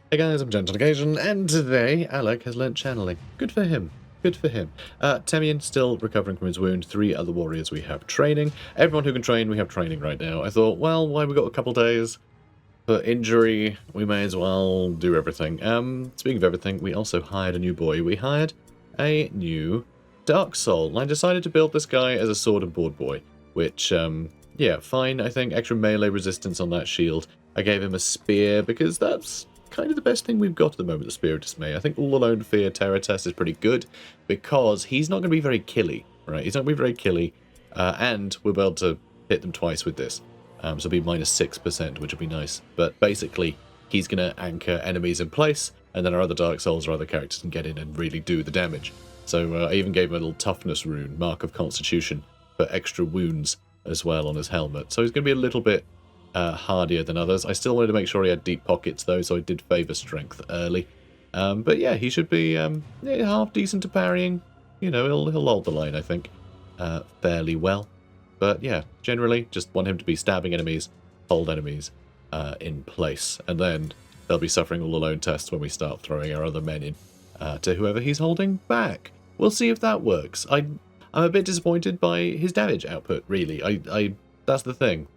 Hey guys, I'm Gentle Occasion, and today Alec has learnt channeling. Good for him. Good for him. Temian still recovering from his wound. 3 other warriors we have training. Everyone who can train, we have training right now. I thought, well, why we got a couple days for injury? We may as well do everything. Speaking of everything, we also hired a new boy. We hired a new Dark Soul. I decided to build this guy as a sword and board boy, which, yeah, fine. I think extra melee resistance on that shield. I gave him a spear because that's kind of the best thing we've got at the moment, the Spear of Dismay. I think All Alone Fear Terror Test is pretty good because he's not going to be very killy, right? He's not going to be very killy, and we'll be able to hit them twice with this. So it'll be minus 6%, which will be nice. But basically, he's going to anchor enemies in place, and then our other Dark Souls or other characters can get in and really do the damage. So I even gave him a little toughness rune, Mark of Constitution, for extra wounds as well on his helmet. So he's going to be a little bit hardier than others. I still wanted to make sure he had deep pockets though, so I did favour strength early. But yeah, he should be half decent to parrying. You know, he'll hold the line, I think, fairly well. But yeah, generally, just want him to be stabbing enemies, hold enemies in place, and then they'll be suffering all alone tests when we start throwing our other men in to whoever he's holding back. We'll see if that works. I'm a bit disappointed by his damage output, really. I that's the thing.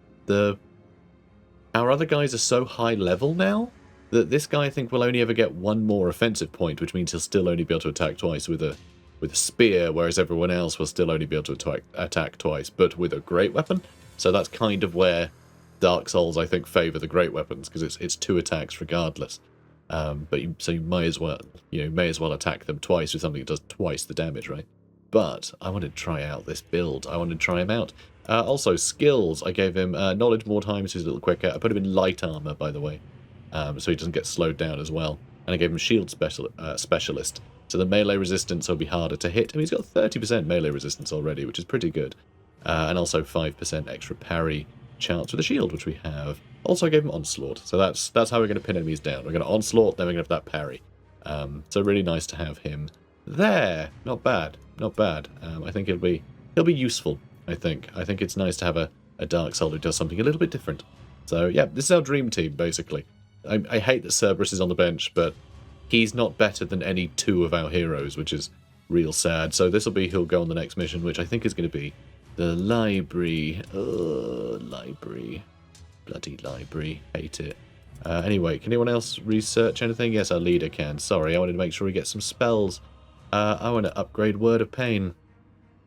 Our other guys are so high level now that this guy, I think, will only ever get one more offensive point, which means he'll still only be able to attack twice with a spear, whereas everyone else will still only be able to attack twice, but with a great weapon. So that's kind of where Dark Souls, I think, favour the great weapons, because it's 2 attacks regardless. So you may as well attack them twice with something that does twice the damage, right? But I wanted to try out this build. I wanted to try him out. Also, skills. I gave him knowledge Mordheim, so he's a little quicker. I put him in light armor, by the way, so he doesn't get slowed down as well. And I gave him shield specialist, so the melee resistance will be harder to hit. I mean, he's got 30% melee resistance already, which is pretty good. And also 5% extra parry chance with the shield, which we have. Also, I gave him onslaught, so that's how we're going to pin enemies down. We're going to onslaught, then we're going to have that parry. So really nice to have him there. Not bad, not bad. I think he'll be useful. I think it's nice to have a Dark Soul who does something a little bit different. So yeah, this is our dream team basically. I hate that Cerberus is on the bench, but he's not better than any 2 of our heroes, which is real sad. So this will be he'll go on the next mission, which I think is going to be the library. Library, bloody library, hate it. Anyway, can anyone else research anything? Yes, our leader can. Sorry, I wanted to make sure we get some spells. I want to upgrade Word of Pain.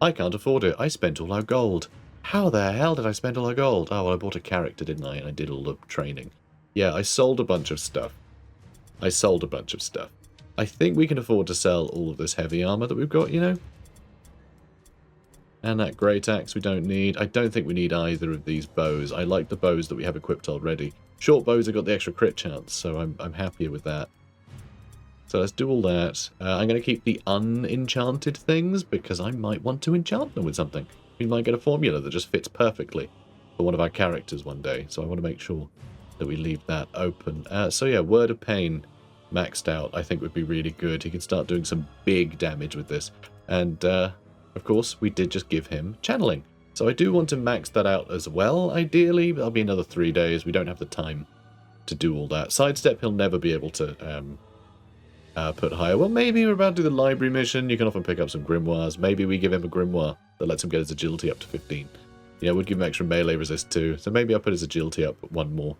I can't afford it. I spent all our gold. How the hell did I spend all our gold? Oh, well, I bought a character, didn't I? And I did all the training. Yeah, I sold a bunch of stuff. I think we can afford to sell all of this heavy armor that we've got, you know? And that great axe we don't need. I don't think we need either of these bows. I like the bows that we have equipped already. Short bows have got the extra crit chance, so I'm happier with that. So let's do all that. I'm going to keep the unenchanted things because I might want to enchant them with something. We might get a formula that just fits perfectly for one of our characters one day. So I want to make sure that we leave that open. So yeah, Word of Pain maxed out I think would be really good. He can start doing some big damage with this. And of course, we did just give him channeling. So I do want to max that out as well, ideally. That'll be another 3 days. We don't have the time to do all that. Sidestep, he'll never be able to put higher. Well, maybe we're about to do the library mission. You can often pick up some grimoires. Maybe we give him a grimoire that lets him get his agility up to 15. Yeah, we'd give him extra melee resist too. So maybe I'll put his agility up 1 more.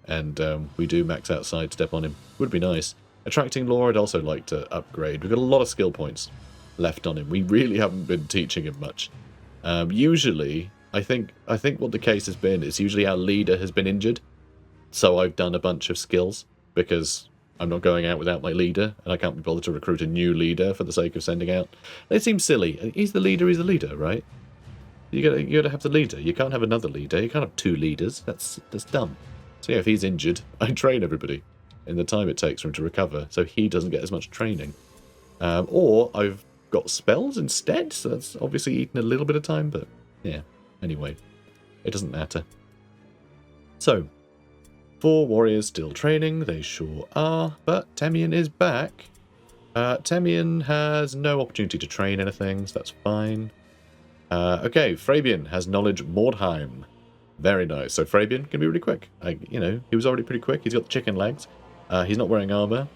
And we do max out sidestep on him. Would be nice. Attracting lore, I'd also like to upgrade. We've got a lot of skill points left on him. We really haven't been teaching him much. Usually, I think what the case has been is usually our leader has been injured. So I've done a bunch of skills because I'm not going out without my leader, and I can't be bothered to recruit a new leader for the sake of sending out. They seem silly. He's the leader, right? You gotta have the leader. You can't have another leader. You can't have 2 leaders. That's dumb. So yeah, if he's injured, I train everybody in the time it takes for him to recover, so he doesn't get as much training. Or I've got spells instead, so that's obviously eaten a little bit of time, but yeah, anyway, it doesn't matter. So, 4 warriors still training, they sure are, but Temian is back. Temian has no opportunity to train anything, so that's fine. Okay, Fabian has knowledge Mordheim. Very nice. So Fabian can be really quick. He was already pretty quick. He's got the chicken legs. He's not wearing armor.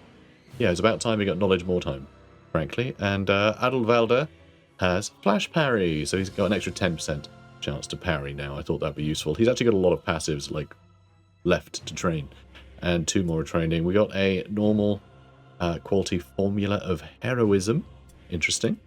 Yeah, it's about time he got knowledge Mordheim, frankly. And Adelvalder has flash parry, so he's got an extra 10% chance to parry now. I thought that'd be useful. He's actually got a lot of passives like left to train, and 2 more training. We got a normal quality formula of heroism. Interesting.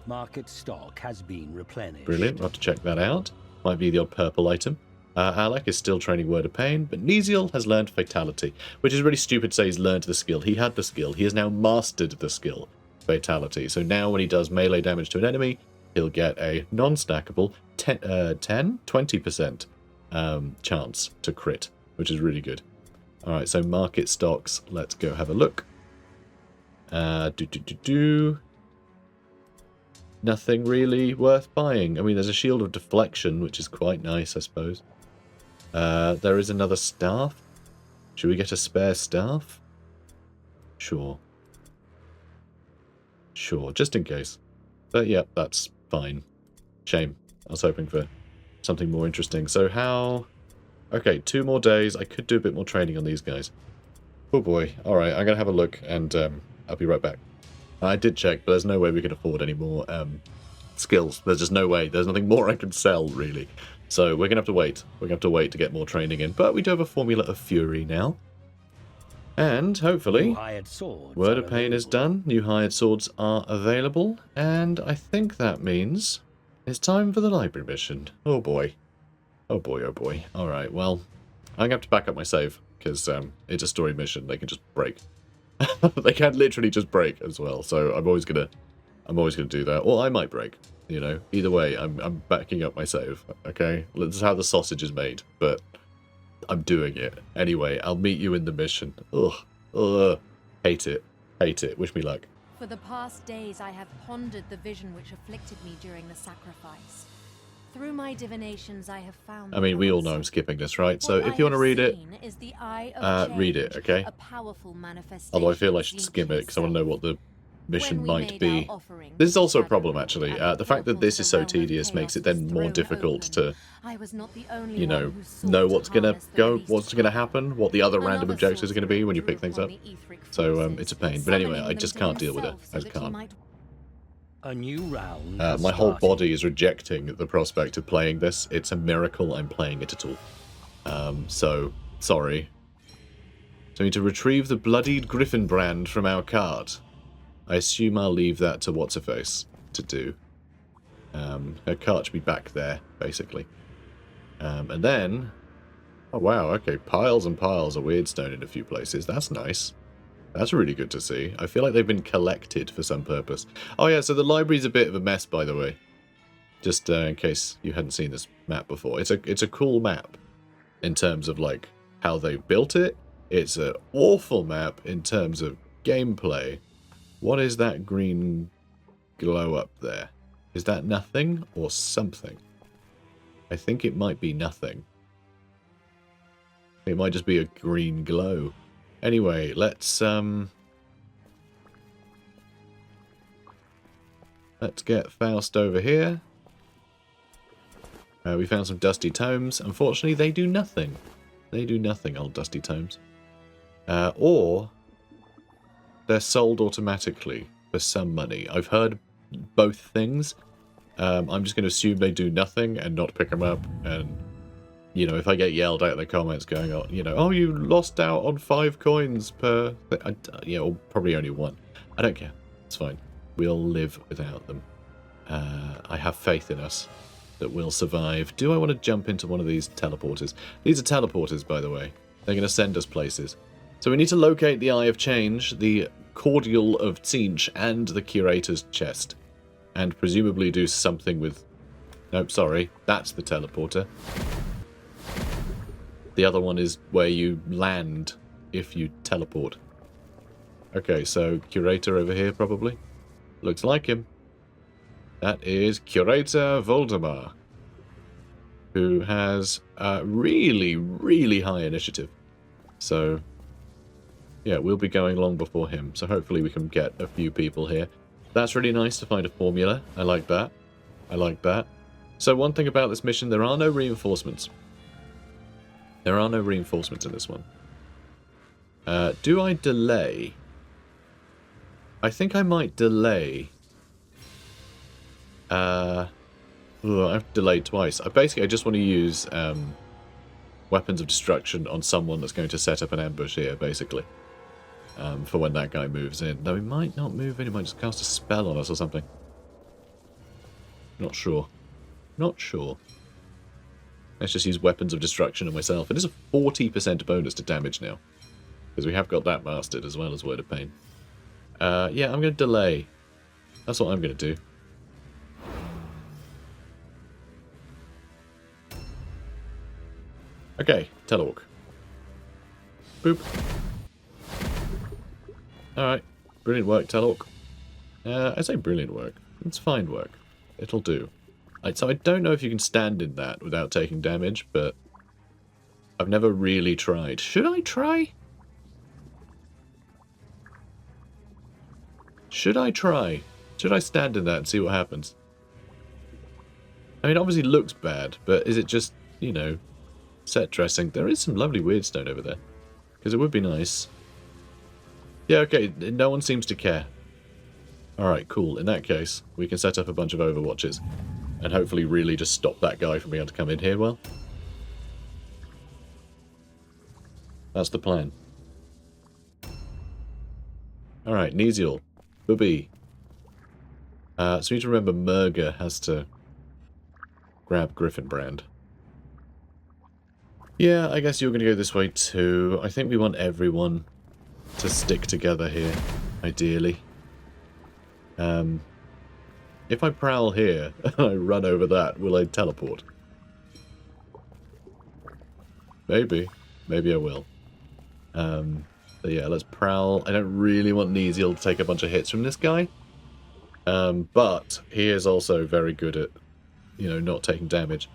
Market stock has been replenished. Brilliant. We'll have to check that out. Might be the odd purple item. Alec is still training Word of Pain, but Neziel has learned Fatality, which is really stupid to say he's learned the skill. He had the skill. He has now mastered the skill, Fatality. So now when he does melee damage to an enemy, he'll get a non-stackable 20% chance to crit, which is really good. Alright, so market stocks. Let's go have a look. Nothing really worth buying. I mean, there's a shield of deflection, which is quite nice, I suppose. There is another staff. Should we get a spare staff? Sure. Sure, just in case. But yeah, that's fine. Shame. I was hoping for something more interesting. So how... Okay, 2 more days. I could do a bit more training on these guys. Oh boy. Alright, I'm going to have a look and I'll be right back. I did check, but there's no way we can afford any more skills. There's just no way. There's nothing more I can sell, really. So we're going to have to wait. We're going to have to wait to get more training in. But we do have a formula of Fury now. And hopefully, Word of Pain is done. New hired swords are available. And I think that means it's time for the library mission. Oh boy. Oh boy, oh boy. Alright, well, I'm going to have to back up my save. Because it's a story mission. They can just break. They can literally just break as well, so I'm always gonna do that. Or I might break, you know. Either way, I'm backing up my save. Okay, this is how the sausage is made, but I'm doing it anyway. I'll meet you in the mission. Ugh, hate it, Wish me luck. For the past days, I have pondered the vision which afflicted me during the sacrifice. Through my divinations, I have found... I mean, we all know I'm skipping this, right? So if you want to read it, read it, okay? Although I feel I should skim it, because I want to know what the mission might be. This is also a problem, actually. The fact that this is so tedious makes it then more difficult to, you know what's going to go, what's going to happen, what the other random objectives are going to be when you pick things up. So it's a pain. But anyway, I just can't deal with it. I just can't. A new round. My whole body is rejecting the prospect of playing this. It's a miracle I'm playing it at all. So, sorry. So I need to retrieve the bloodied griffin brand from our cart. I assume I'll leave that to What's-Her-Face to do. Her cart should be back there, basically. And then... Oh wow, okay, piles and piles of weird stone in a few places. That's nice. That's really good to see. I feel like they've been collected for some purpose. Oh yeah, so the library's a bit of a mess, by the way. Just in case you hadn't seen this map before. It's a cool map in terms of like how they built it. It's an awful map in terms of gameplay. What is that green glow up there? Is that nothing or something? I think it might be nothing. It might just be a green glow. Anyway, let's get Faust over here. We found some dusty tomes. Unfortunately, they do nothing. They do nothing, old dusty tomes. Or they're sold automatically for some money. I've heard both things. I'm just going to assume they do nothing and not pick them up. And, you know, if I get yelled at in the comments going, oh, you know, oh, you lost out on 5 coins per... or probably only 1. I don't care. It's fine. We'll live without them. I have faith in us that we'll survive. Do I want to jump into one of these teleporters? These are teleporters, by the way. They're going to send us places. So we need to locate the Eye of Change, the Cordial of Tzeentch, and the Curator's Chest. And presumably do something with... Nope, sorry. That's the teleporter. The other one is where you land if you teleport. Okay, so Curator over here, probably. Looks like him. That is Curator Voldemar, who has really, really high initiative. So, yeah, we'll be going long before him. So hopefully we can get a few people here. That's really nice to find a formula. I like that. I like that. So one thing about this mission, there are no reinforcements. There are no reinforcements in this one. Do I delay? I think I might delay. I've delayed twice. I just want to use weapons of destruction on someone that's going to set up an ambush here, basically. For when that guy moves in. Though he might not move in, he might just cast a spell on us or something. Not sure. Not sure. Let's just use weapons of destruction on myself. It is a 40% bonus to damage now. Because we have got that mastered as well as Word of Pain. Yeah, I'm going to delay. That's what I'm going to do. Okay, Telewalk. Boop. Alright, brilliant work, Telewalk. I say brilliant work. It's fine work. It'll do. So I don't know if you can stand in that without taking damage, but I've never really tried. Should I try? Should I try? Should I stand in that and see what happens? I mean, it obviously looks bad, but is it just, you know, set dressing? There is some lovely weirdstone over there. Because it would be nice. Yeah, okay, no one seems to care. Alright, cool. In that case, we can set up a bunch of overwatches. And hopefully really just stop that guy from being able to come in here, well. That's the plan. Alright, Nesiel. Booby. So you need to remember Murga has to grab Griffinbrand. Yeah, I guess you're going to go this way too. I think we want everyone to stick together here, ideally. If I prowl here and I run over that, will I teleport? Maybe. Maybe I will. But yeah, let's prowl. I don't really want Nesiel to take a bunch of hits from this guy. But he is also very good at, you know, not taking damage.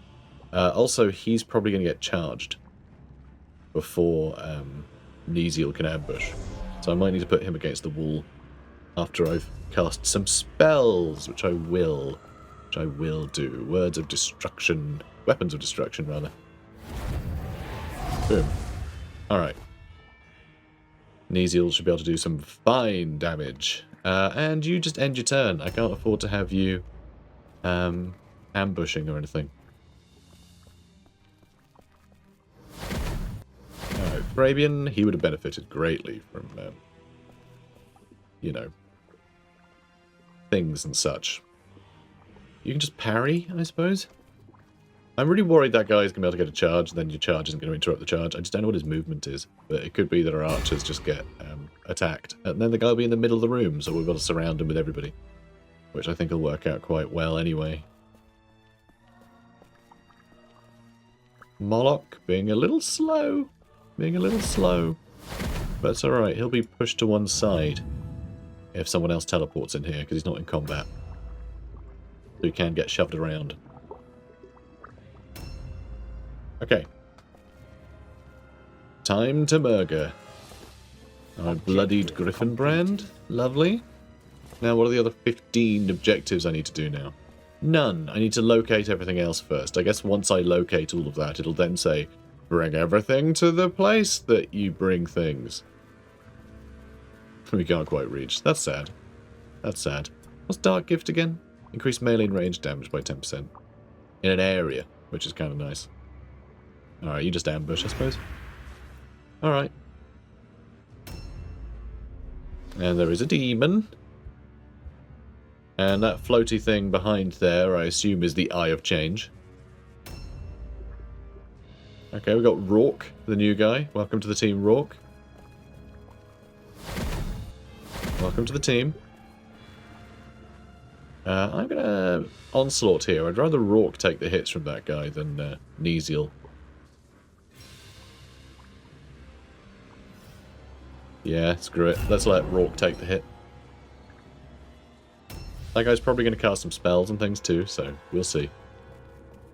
Also, he's probably going to get charged before Nesiel can ambush. So I might need to put him against the wall after I've cast some spells, which I will do. Words of destruction. Weapons of destruction, rather. Boom. Alright. Nesiel should be able to do some fine damage. And you just end your turn. I can't afford to have you ambushing or anything. Alright, Fabian, he would have benefited greatly from, you know, things and such. You can just parry, I suppose? I'm really worried that guy's going to be able to get a charge, and then your charge isn't going to interrupt the charge. I just don't know what his movement is. But it could be that our archers just get attacked. And then the guy will be in the middle of the room, so we've got to surround him with everybody. Which I think will work out quite well anyway. Moloch being a little slow. Being a little slow. But it's alright, he'll be pushed to one side if someone else teleports in here, because he's not in combat. So he can get shoved around. Okay. Time to murder. I bloodied Griffinbrand. Lovely. Now what are the other 15 objectives I need to do now? None. I need to locate everything else first. I guess once I locate all of that, it'll then say, bring everything to the place that you bring things. We can't quite reach. That's sad. That's sad. What's Dark Gift again? Increase melee and range damage by 10%. In an area, which is kind of nice. Alright, you just ambush, I suppose. Alright. And there is a demon. And that floaty thing behind there, I assume, is the Eye of Change. Okay, we've got Rourke, the new guy. Welcome to the team, Rourke. Welcome to the team. I'm going to onslaught here. I'd rather Rourke take the hits from that guy than Nesiel. Yeah, screw it. Let's let Rourke take the hit. That guy's probably going to cast some spells and things too, so we'll see.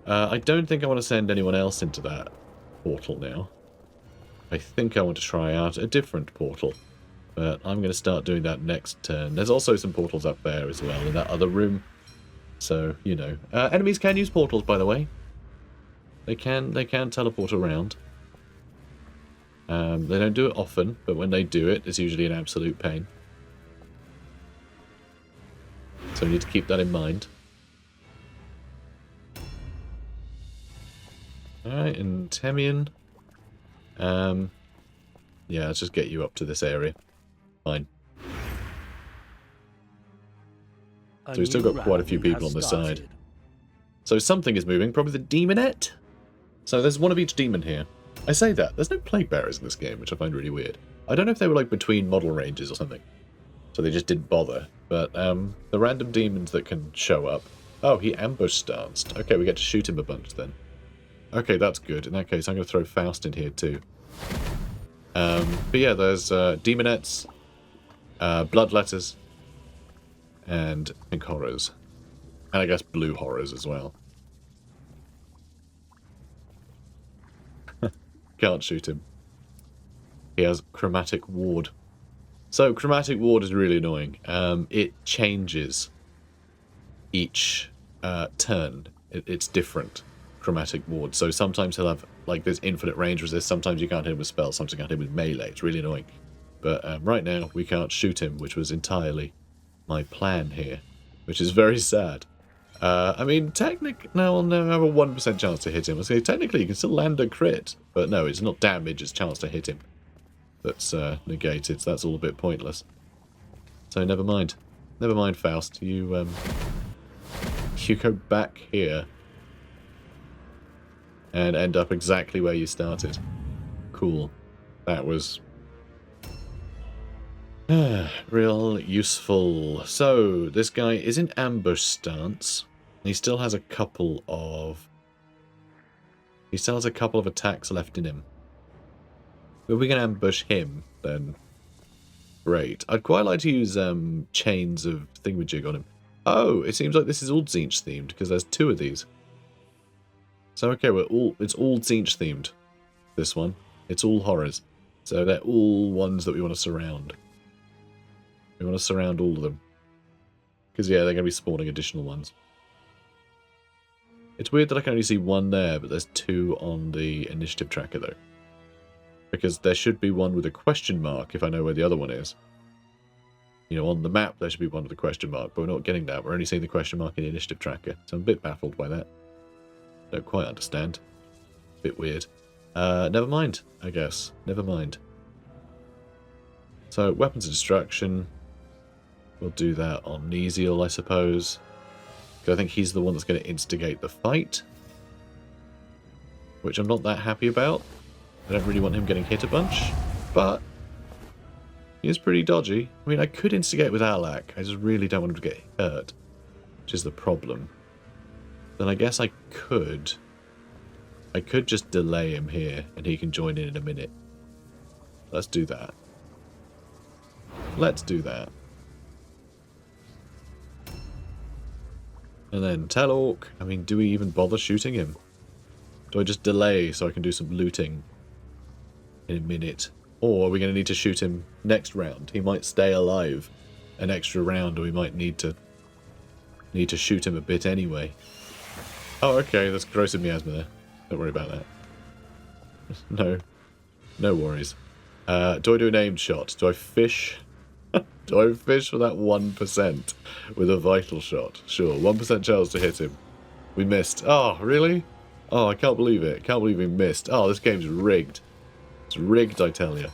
I don't think I want to send anyone else into that portal now. I think I want to try out a different portal. But I'm going to start doing that next turn. There's also some portals up there as well, in that other room. So, you know. Enemies can use portals, by the way. They can teleport around. They don't do it often, but when they do it, it's usually an absolute pain. So we need to keep that in mind. Alright, and Temian. Yeah, let's just get you up to this area. Fine. So we've still got quite a few people on this side. So something is moving, probably the demonette? So there's one of each demon here. I say that, there's no plague bearers in this game, which I find really weird. I don't know if they were like between model ranges or something. So they just didn't bother. But the random demons that can show up. Oh, he ambush stanced. Okay, we get to shoot him a bunch then. Okay, that's good. In that case, I'm going to throw Faust in here too. But yeah, there's demonettes, bloodletters, and pink horrors. And I guess blue horrors as well. Can't shoot him. He has chromatic ward. So chromatic ward is really annoying. It changes each turn. It's different. Chromatic ward. So sometimes he'll have like this infinite range resist. Sometimes you can't hit him with spells. Sometimes you can't hit him with melee. It's really annoying. But right now we can't shoot him, which was entirely my plan here, which is very sad. I mean, now I'll never have a 1% chance to hit him. I say technically you can still land a crit, but no, it's not damage, it's chance to hit him. That's negated, so that's all a bit pointless. So never mind. Never mind, Faust. You go back here and end up exactly where you started. Cool. That was real useful. So this guy is in ambush stance. He still has a couple of attacks left in him. If we can ambush him, then great. I'd quite like to use chains of thingamajig on him. Oh, it seems like this is all Tzeentch themed because there's 2 of these. So okay, it's all Tzeentch themed. This one, it's all horrors. So they're all ones that we want to surround. We want to surround all of them. Because yeah, they're going to be spawning additional ones. It's weird that I can only see 1 there, but there's 2 on the initiative tracker though. Because there should be one with a question mark if I know where the other one is. You know, on the map there should be one with a question mark, but we're not getting that. We're only seeing the question mark in the initiative tracker. So I'm a bit baffled by that. Don't quite understand. Bit weird. Never mind, I guess. Never mind. So, weapons of destruction. We'll do that on Neziel, I suppose. Because I think he's the one that's going to instigate the fight. Which I'm not that happy about. I don't really want him getting hit a bunch. But he is pretty dodgy. I mean, I could instigate with Alak. I just really don't want him to get hurt. Which is the problem. Then I guess I could just delay him here and he can join in a minute. Let's do that. Let's do that. And then Telorc. I mean, do we even bother shooting him? Do I just delay so I can do some looting in a minute? Or are we going to need to shoot him next round? He might stay alive an extra round, or we might need to shoot him a bit anyway. Oh, okay, that's corrosive miasma there. Don't worry about that. No worries. Do I do an aimed shot? Do I fish? Do I fish for that 1% with a vital shot? Sure, 1% chance to hit him. We missed. Oh, really? Oh, I can't believe it. Can't believe we missed. Oh, this game's rigged. It's rigged, I tell you.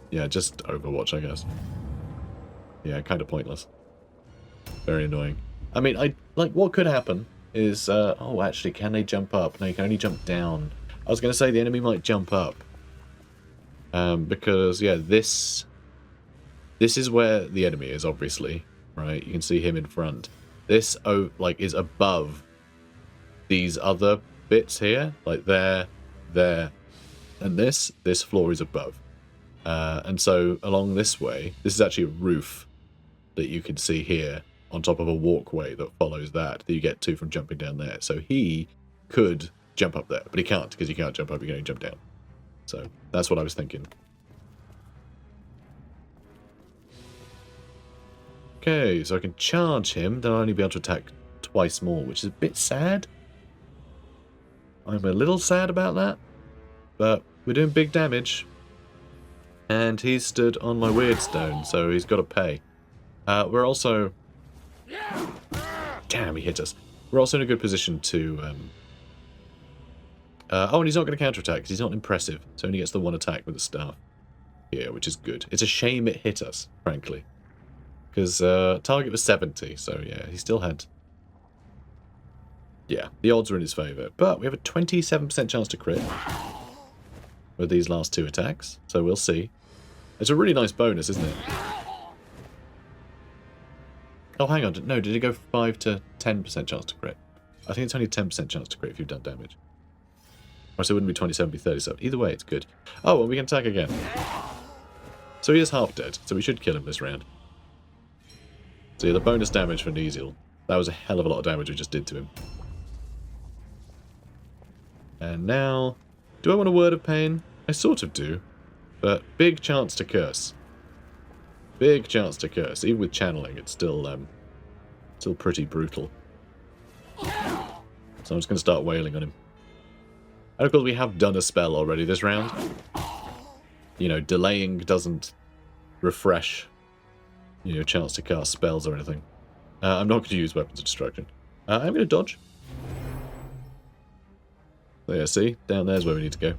Yeah, just Overwatch, I guess. Yeah, kind of pointless. Very annoying. I mean, what could happen is, oh, actually, can they jump up? No, you can only jump down. I was going to say the enemy might jump up. Because, yeah, this is where the enemy is, obviously, right? You can see him in front. This, is above these other bits here, like there, and this floor is above. And so, along this way, this is actually a roof that you can see here, on top of a walkway that follows that you get to from jumping down there. So he could jump up there, but he can't, because you can't jump up, you can only jump down. So that's what I was thinking. Okay, so I can charge him, then I'll only be able to attack twice more, which is a bit sad. I'm a little sad about that, but We're doing big damage. And he's stood on my weird stone, so he's got to pay. We're also... Damn, he hit us. We're also in a good position to... oh, and he's not going to counterattack because he's not impressive. So he only gets the one attack with the staff here, which is good. It's a shame it hit us, frankly. Because target was 70, so yeah, he still had... Yeah, the odds were in his favour. But we have a 27% chance to crit with these last two attacks, so we'll see. It's a really nice bonus, isn't it? Oh, hang on. No, did it go 5 to 10% chance to crit? I think it's only 10% chance to crit if you've done damage. Or so it wouldn't be 27, it'd be 37. Either way, it's good. Oh, well, we can attack again. So he is half dead, so we should kill him this round. So yeah, the bonus damage for Neziel. That was a hell of a lot of damage we just did to him. And now... Do I want a Word of Pain? I sort of do. But big chance to curse. Big chance to curse. Even with channeling, it's still pretty brutal. So I'm just going to start wailing on him. And of course we have done a spell already this round. You know, delaying doesn't refresh, you know, chance to cast spells or anything. I'm not going to use Weapons of Destruction. I'm going to dodge. There, see? Down there's where we need to go.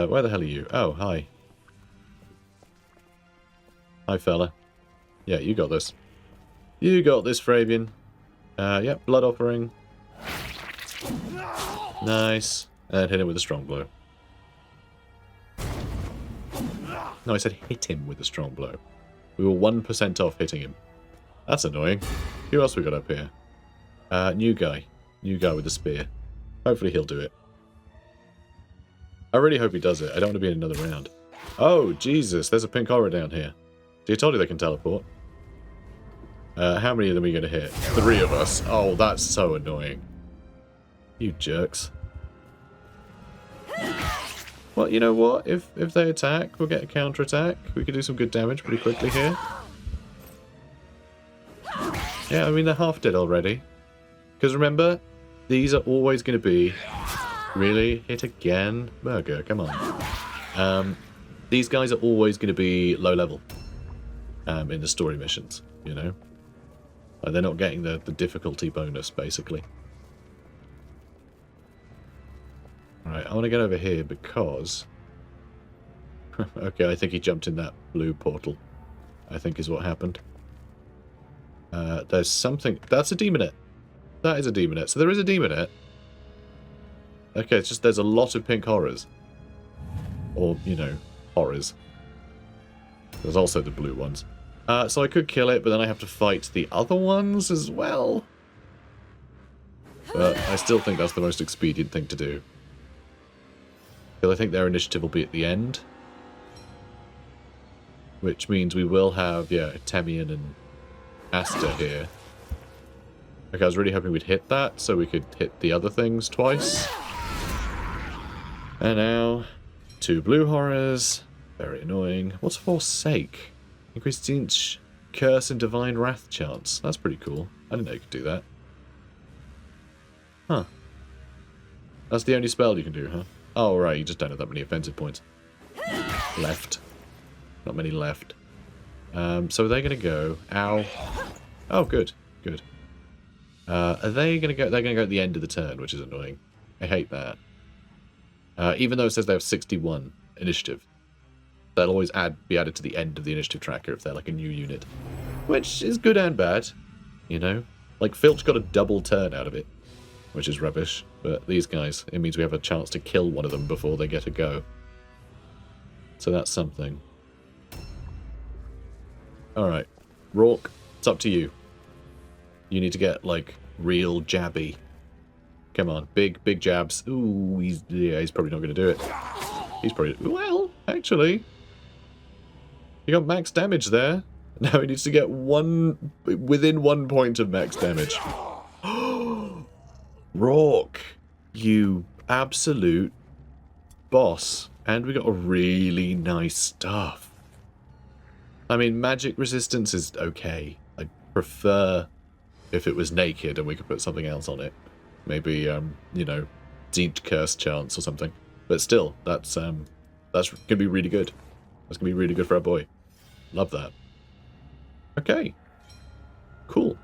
Where the hell are you? Oh, hi. Hi, fella. Yeah, you got this. You got this, Fabian. Yep, Blood Offering. Nice. And hit him with a strong blow. No, I said hit him with a strong blow. We were 1% off hitting him. That's annoying. Who else we got up here? New guy. New guy with the spear. Hopefully he'll do it. I really hope he does it. I don't want to be in another round. Oh, Jesus. There's a pink horror down here. See, I told you they can teleport. How many of them are you going to hit? 3 of us. Oh, that's so annoying. You jerks. Well, you know what? If they attack, we'll get a counter-attack. We could do some good damage pretty quickly here. Yeah, I mean, they're half dead already. Because remember, these are always going to be... Really? Hit again? Burger, come on. These guys are always going to be low level. In the story missions, you know? Like, they're not getting the difficulty bonus, basically. Alright, I want to get over here because... okay, I think he jumped in that blue portal. I think is what happened. There's something... That's a demonette. That is a demonette. So there is a demonette. Okay, it's just there's a lot of pink horrors. Or, you know, horrors. There's also the blue ones. So I could kill it, but then I have to fight the other ones as well. But I still think that's the most expedient thing to do. Because I think their initiative will be at the end. Which means we will have, yeah, Temian and Asta here. Okay, I was really hoping we'd hit that, so we could hit the other things twice. And now, 2 blue horrors. Very annoying. What's Forsake? Increased each curse and divine wrath chance. That's pretty cool. I didn't know you could do that. Huh. That's the only spell you can do, huh? Oh, right, you just don't have that many offensive points. Left. Not many left. So they're going to go... Ow. Oh, good. Good. Are they going to go... They're going to go at the end of the turn, which is annoying. I hate that. Even though it says they have 61 initiative. They'll always be added to the end of the initiative tracker if they're like a new unit. Which is good and bad, you know? Like, Filch got a double turn out of it, which is rubbish. But these guys, it means we have a chance to kill one of them before they get a go. So that's something. Alright. Rourke, it's up to you. You need to get, like, real jabby. Come on, big jabs. Ooh, he's probably not going to do it. He's probably... Well, actually... He got max damage there. Now he needs to get within 1 point of max damage. Rourke, you absolute boss. And we got a really nice staff. I mean, magic resistance is okay. I'd prefer if it was naked and we could put something else on it. Maybe, you know, Deed Curse chance or something. But still, that's going to be really good. That's going to be really good for our boy. Love that. Okay. Cool.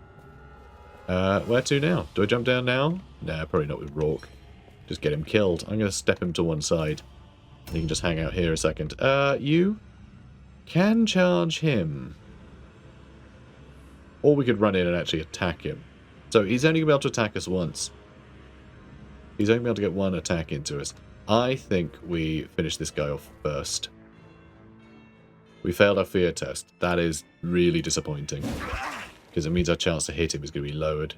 Where to now? Do I jump down now? Nah, probably not with Rourke. Just get him killed. I'm going to step him to one side. And he can just hang out here a second. You can charge him. Or we could run in and actually attack him. So he's only going to be able to attack us once. He's only going to be able to get one attack into us. I think we finish this guy off first. We failed our fear test. That is really disappointing. Because it means our chance to hit him is going to be lowered.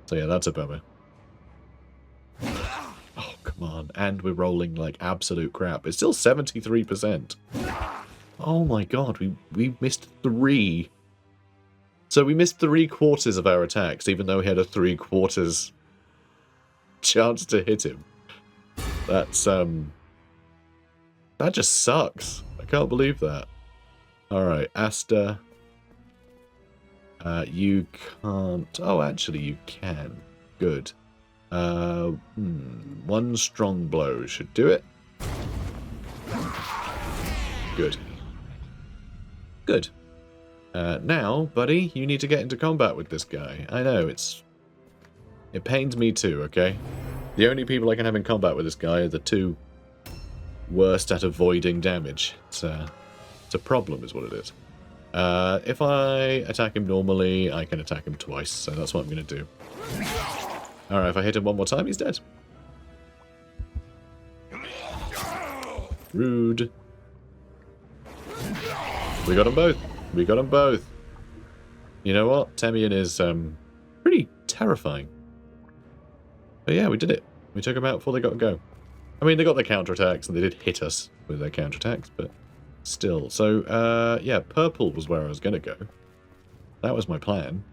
So yeah, that's a bummer. Oh, come on. And we're rolling like absolute crap. It's still 73%. Oh my god, we missed 3. So we missed 3/4 of our attacks, even though we had a 3/4 chance to hit him. That's, that just sucks. I can't believe that. Alright, Asta. You can't... Oh, actually, you can. Good. One strong blow should do it. Good. Good. Now, buddy, you need to get into combat with this guy. I know, it pains me too, okay? The only people I can have in combat with this guy are the 2 worst at avoiding damage. It's a problem, is what it is. If I attack him normally, I can attack him twice, so that's what I'm going to do. Alright, if I hit him one more time, he's dead. Rude. We got them both. We got them both. You know what? Temian is pretty terrifying. But yeah, we did it. We took them out before they got to go. I mean, they got their counterattacks, and they did hit us with their counterattacks, but still. So, yeah, purple was where I was going to go. That was my plan.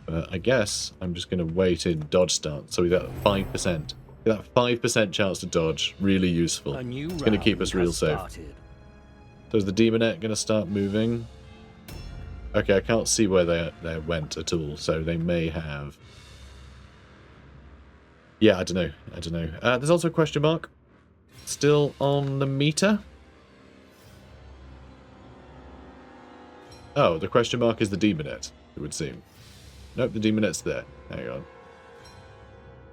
But I guess I'm just going to wait in dodge stance, so we got 5%. That 5% chance to dodge, really useful. It's going to keep us real safe. So is the demonette going to start moving? Okay, I can't see where they went at all, so they may have... Yeah, I don't know. I don't know. There's also a question mark. Still on the meter? Oh, the question mark is the demonette, it would seem. Nope, the demonette's there. Hang on.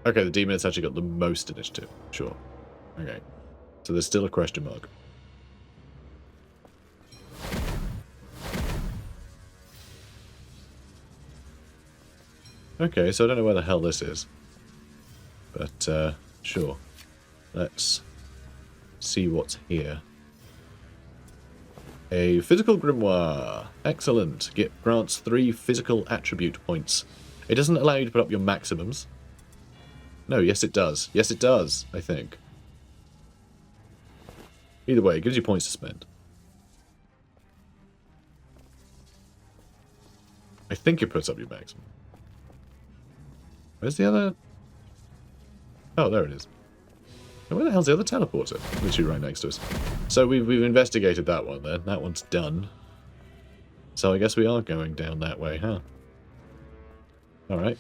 Okay, the demonette's actually got the most initiative. Sure. Okay. So there's still a question mark. Okay, so I don't know where the hell this is. But, sure. Let's see what's here. A physical grimoire. Excellent. Grants 3 physical attribute points. It doesn't allow you to put up your maximums. No, yes it does. Yes it does, I think. Either way, it gives you points to spend. I think it puts up your maximum. Where's the other... Oh, there it is. Where the hell's the other teleporter? Literally right next to us. So we've investigated that one then. That one's done. So I guess we are going down that way, huh? Alright.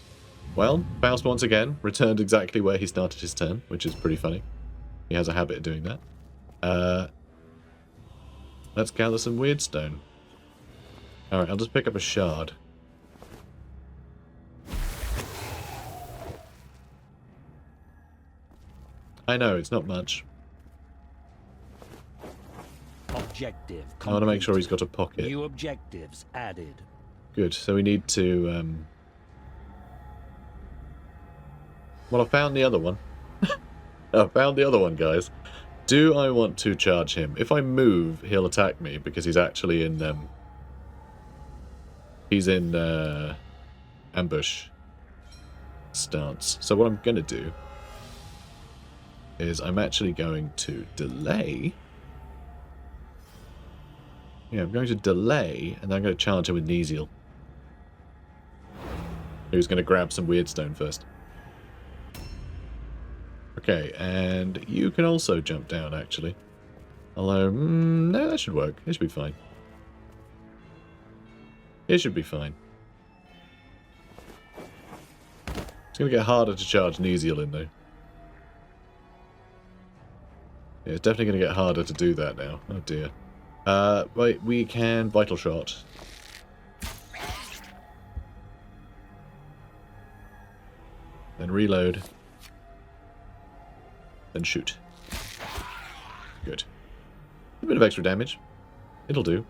Well, Faust once again returned exactly where he started his turn, which is pretty funny. He has a habit of doing that. Let's gather some weird stone. Alright, I'll just pick up a shard. I know, it's not much. Objective complete. I want to make sure he's got a pocket. New objectives added. Good, so we need to... Well, I found the other one. I found the other one, guys. Do I want to charge him? If I move, he'll attack me because he's actually in... he's in ambush stance. So what I'm going to do is I'm actually going to delay. Yeah, I'm going to delay, and then I'm going to charge him with Neziel. Who's going to grab some weird stone first. Okay, and you can also jump down, actually. Although, no, that should work. It should be fine. It should be fine. Just going to get harder to charge Nesiel in, though. Yeah, it's definitely going to get harder to do that now. Oh, dear. Right, we can Vital Shot. Then reload. Then shoot. Good. A bit of extra damage. It'll do.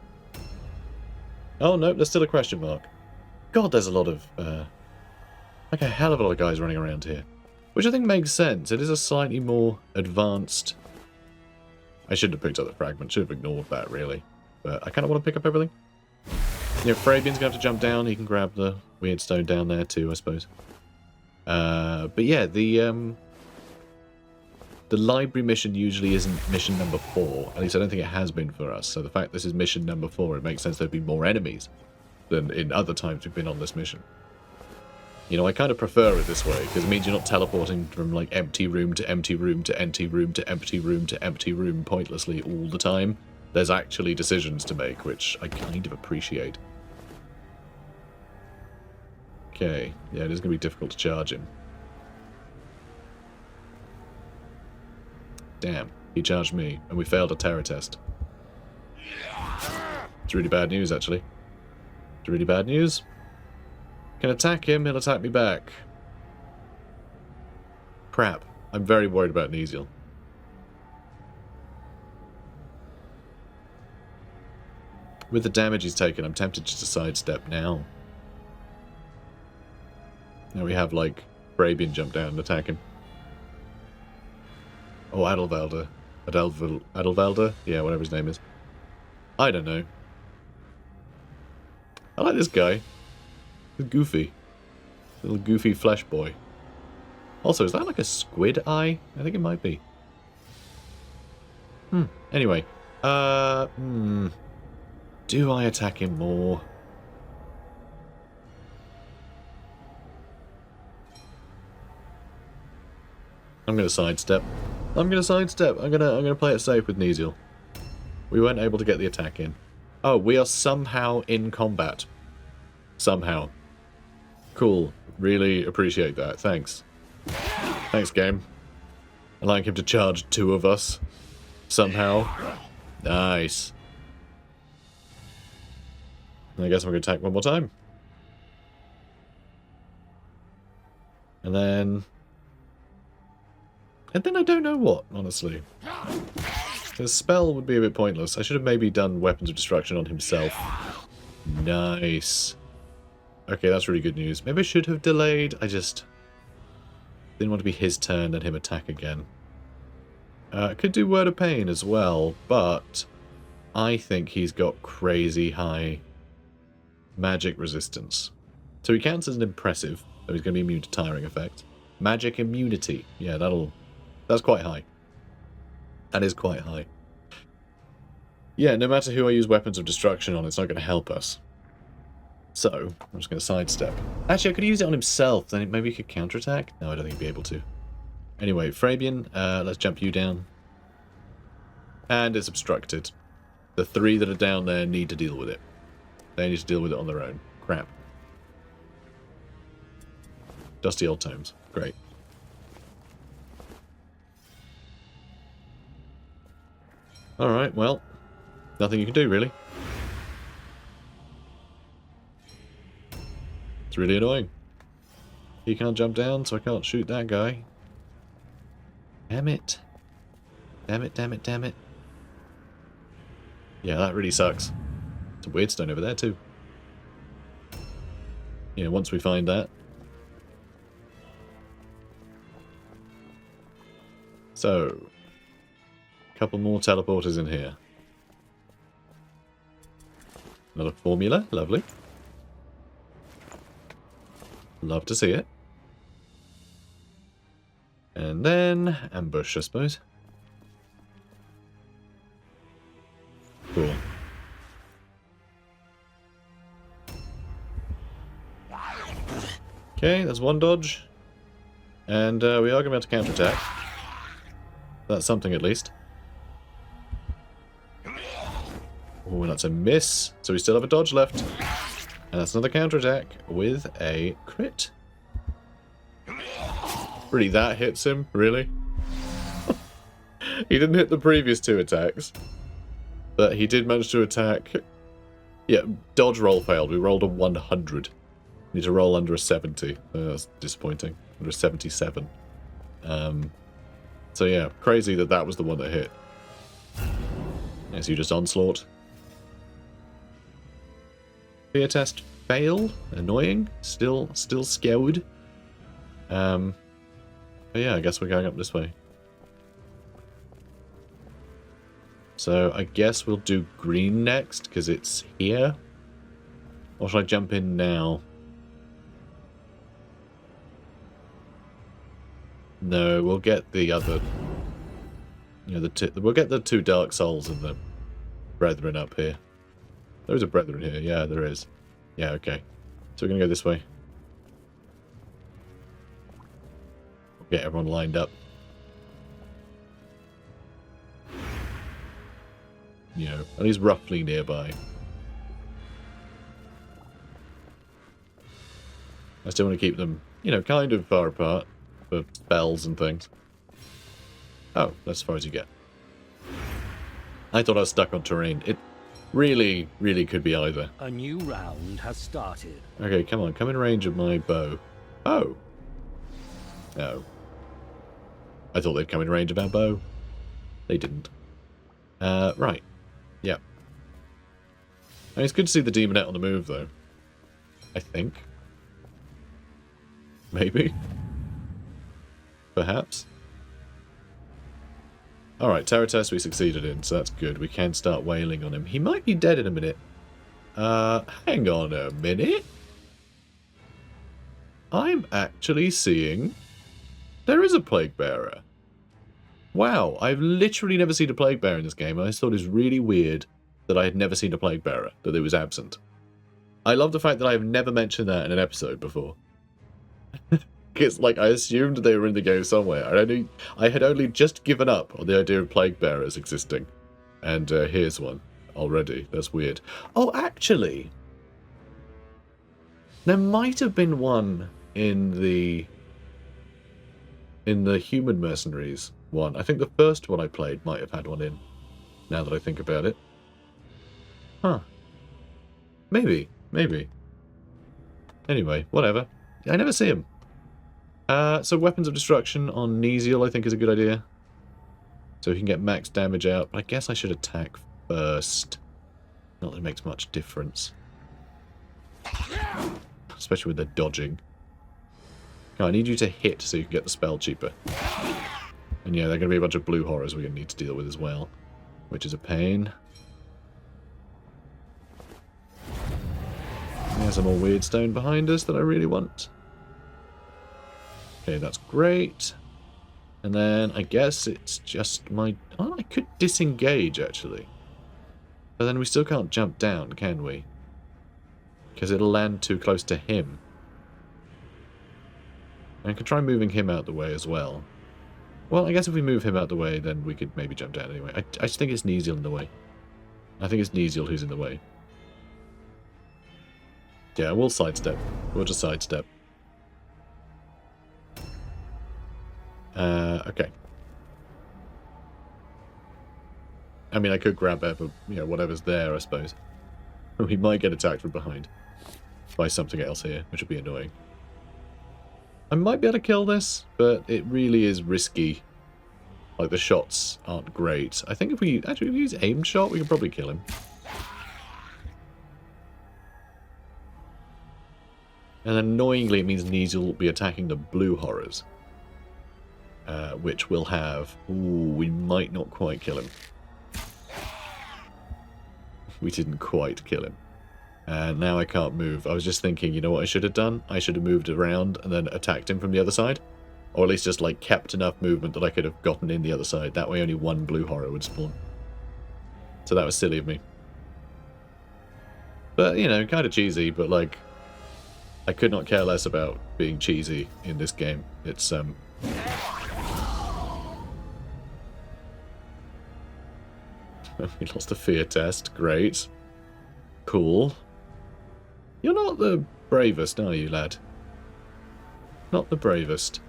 Oh, no, there's still a question mark. God, there's a lot of, like a hell of a lot of guys running around here. Which I think makes sense. It is a slightly more advanced... I shouldn't have picked up the fragment. Should have ignored that, really. But I kind of want to pick up everything. You know, Fabian's going to have to jump down. He can grab the weird stone down there, too, I suppose. But yeah, the library mission usually isn't mission number 4. At least I don't think it has been for us. So the fact this is mission number 4, it makes sense there'd be more enemies than in other times we've been on this mission. You know, I kind of prefer it this way, because it means you're not teleporting from, like, empty room to empty room to empty room to empty room to empty room pointlessly all the time. There's actually decisions to make, which I kind of appreciate. Okay, yeah, it is going to be difficult to charge him. Damn, he charged me, and we failed a terror test. It's really bad news, actually. It's really bad news. Can attack him, he'll attack me back. Crap. I'm very worried about Nesiel. With the damage he's taken, I'm tempted just to sidestep now. Now we have, like, Brabian jump down and attack him. Oh, Adelvalder. Adelvalder? Yeah, whatever his name is. I don't know. I like this guy. He's goofy. Little goofy flesh boy. Also, is that like a squid eye? I think it might be. Anyway. Do I attack him more? I'm gonna sidestep. I'm gonna play it safe with Nesiel. We weren't able to get the attack in. Oh, we are somehow in combat. Somehow. Cool. Really appreciate that. Thanks. Thanks, game. Allowing him to charge 2 of us. Somehow. Nice. I guess I'm going to attack one more time. And then I don't know what, honestly. The spell would be a bit pointless. I should have maybe done Weapons of Destruction on himself. Nice. Okay, that's really good news. Maybe I should have delayed. I just didn't want to be his turn and him attack again. Could do Word of Pain as well, but I think he's got crazy high magic resistance. So he counts as an impressive, so he's going to be immune to tiring effect. Magic immunity. Yeah, that's quite high. That is quite high. Yeah, no matter who I use Weapons of Destruction on, it's not going to help us. So, I'm just going to sidestep. Actually, I could use it on himself, then maybe he could counterattack? No, I don't think he'd be able to. Anyway, Fabian, let's jump you down. And it's obstructed. The 3 that are down there need to deal with it. They need to deal with it on their own. Crap. Dusty old tomes. Great. Alright, well, nothing you can do, really. It's really annoying. He can't jump down, so I can't shoot that guy. Damn it. Damn it, damn it, damn it. Yeah, that really sucks. It's a weird stone over there, too. Yeah, once we find that. So, a couple more teleporters in here. Another formula, lovely. Love to see it. And then ambush, I suppose. Cool. Okay, that's one dodge. And we are going to be able to counterattack. That's something at least. Oh, that's a miss. So we still have a dodge left. And that's another counterattack with a crit. Really, that hits him? Really? He didn't hit the previous 2 attacks. But he did manage to attack... Yeah, dodge roll failed. We rolled a 100. Need to roll under a 70. That's disappointing. Under a 77. So yeah, crazy that that was the one that hit. Yes, you just onslaught. Fear test fail. Annoying. Still scared. But yeah, I guess we're going up this way. So I guess we'll do green next, because it's here. Or should I jump in now? No, we'll get the other... You know, we'll get the 2 Dark Souls and the Brethren up here. There is a Brethren here. Yeah, there is. Yeah, okay. So we're going to go this way. Get everyone lined up. You know, at least roughly nearby. I still want to keep them, you know, kind of far apart for spells and things. Oh, that's as far as you get. I thought I was stuck on terrain. It really, really could be either. A new round has started. Okay, come on, come in range of my bow. Oh. No. I thought they'd come in range of our bow. They didn't. Right. Yeah. I mean, it's good to see the Demonette on the move, though. I think. Maybe. Perhaps. Alright, terror test we succeeded in, so that's good. We can start wailing on him. He might be dead in a minute. Hang on a minute. I'm actually seeing... There is a Plague Bearer. Wow, I've literally never seen a Plague Bearer in this game. I just thought it was really weird that I had never seen a Plague Bearer, that it was absent. I love the fact that I've never mentioned that in an episode before. Because, like, I assumed they were in the game somewhere. I had only just given up on the idea of Plague Bearers existing. And here's one already. That's weird. Oh, actually, there might have been one in the Human Mercenaries one. I think the first one I played might have had one in, now that I think about it. Huh. Maybe. Anyway, whatever. I never see him. So Weapons of Destruction on Nesiel I think is a good idea. So he can get max damage out. But I guess I should attack first. Not that it makes much difference. Especially with the dodging. Oh, I need you to hit so you can get the spell cheaper. And yeah, there are going to be a bunch of blue horrors we're going to need to deal with as well. Which is a pain. There's some more weird stone behind us that I really want. Okay, that's great. And then I guess it's just my... Oh, I could disengage, actually. But then we still can't jump down, can we? Because it'll land too close to him. And I could try moving him out the way as well. Well, I guess if we move him out the way, then we could maybe jump down anyway. I just think it's Nesiel in the way. I think it's Nesiel who's in the way. Yeah, we'll sidestep. We'll just sidestep. Okay. I mean, I could grab whatever's there, I suppose. We might get attacked from behind by something else here, which would be annoying. I might be able to kill this, but it really is risky. Like, the shots aren't great. I think if we actually use aimed shot, we can probably kill him. And annoyingly, it means Nesiel will be attacking the blue horrors. Which will have... Ooh, we might not quite kill him. We didn't quite kill him. And now I can't move. I was just thinking, you know what I should have done? I should have moved around and then attacked him from the other side. Or at least just, like, kept enough movement that I could have gotten in the other side. That way only one blue horror would spawn. So that was silly of me. But, you know, kind of cheesy, but, like... I could not care less about being cheesy in this game. It's, we lost a fear test. Great. Cool. You're not the bravest, are you, lad? Not the bravest.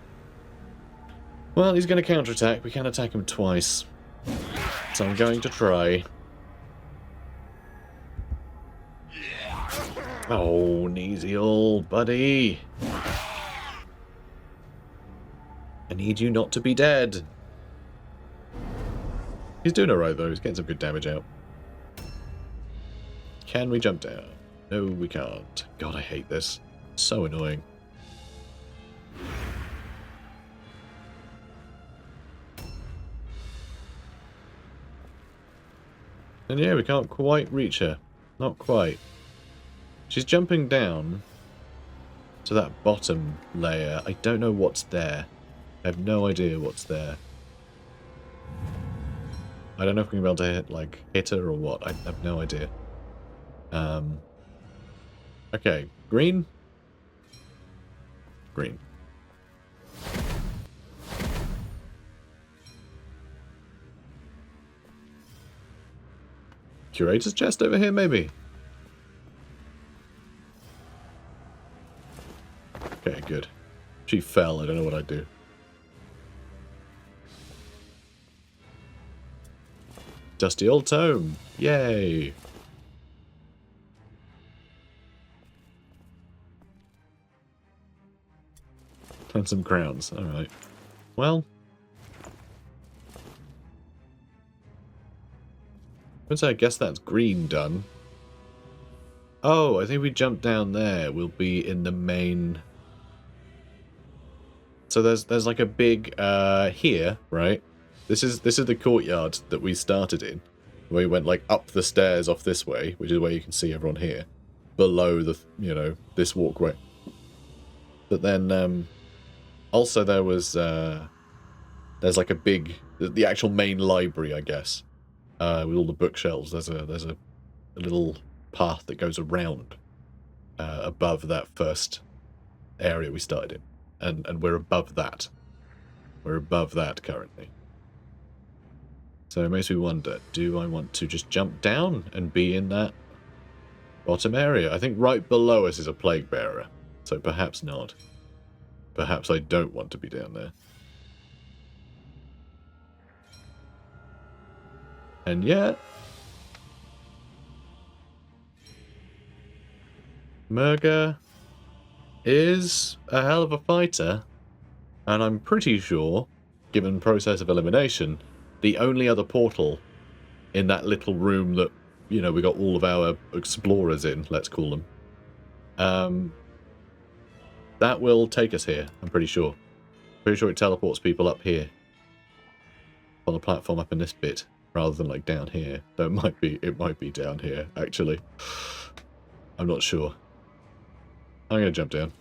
Well, he's going to counterattack. We can attack him twice. So I'm going to try. Oh, Neasiel, buddy. I need you not to be dead. He's doing alright though, he's getting some good damage out. Can we jump down? No, we can't. God, I hate this. So annoying. And yeah, we can't quite reach her. Not quite. She's jumping down to that bottom layer. I don't know what's there. I have no idea what's there. I don't know if we're going to be able to hit her or what. I have no idea. Okay, green. Green. Curator's chest over here, maybe? Okay, good. She fell. I don't know what I'd do. Dusty old tome. Yay. And some crowns. Alright. Well. I guess that's green done. Oh, I think we jump down there. We'll be in the main... So there's like a big here, right? This is the courtyard that we started in. Where we went like up the stairs off this way, which is where you can see everyone here. Below the, you know, this walkway. But then also there was there's like a big, the actual main library, I guess. With all the bookshelves. There's a little path that goes around above that first area we started in. And we're above that. We're above that currently. So it makes me wonder, do I want to just jump down and be in that bottom area? I think right below us is a plague bearer. So perhaps not. Perhaps I don't want to be down there. And yet... Murga is a hell of a fighter, and I'm pretty sure, given process of elimination, the only other portal in that little room that, you know, we got all of our explorers in, let's call them, that will take us here, I'm pretty sure. Pretty sure it teleports people up here. On the platform up in this bit, rather than like down here. Though it might be down here, actually. I'm not sure. I'm gonna jump down.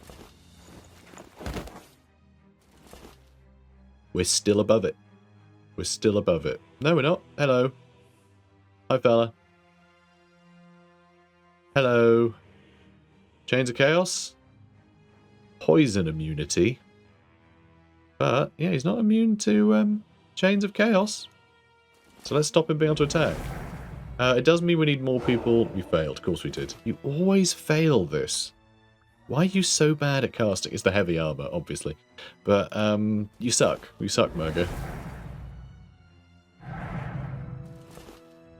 We're still above it. We're still above it. No, we're not. Hello. Hi, fella. Hello. Chains of Chaos. Poison immunity. But, yeah, he's not immune to Chains of Chaos. So let's stop him being able to attack. It does mean we need more people. We failed. Of course we did. You always fail this. Why are you so bad at casting? It's the heavy armor, obviously. But, you suck. You suck, Murga.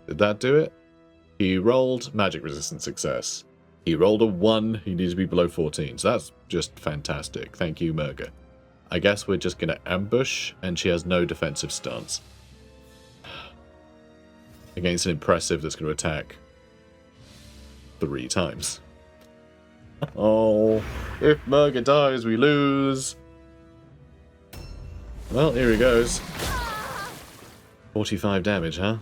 Did that do it? He rolled magic resistance success. He rolled a 1. He needs to be below 14. So that's just fantastic. Thank you, Murga. I guess we're just going to ambush, and she has no defensive stance. Against an impressive that's going to attack 3 times. Oh, if Murga dies, we lose. Well, here he goes. 45 damage, huh?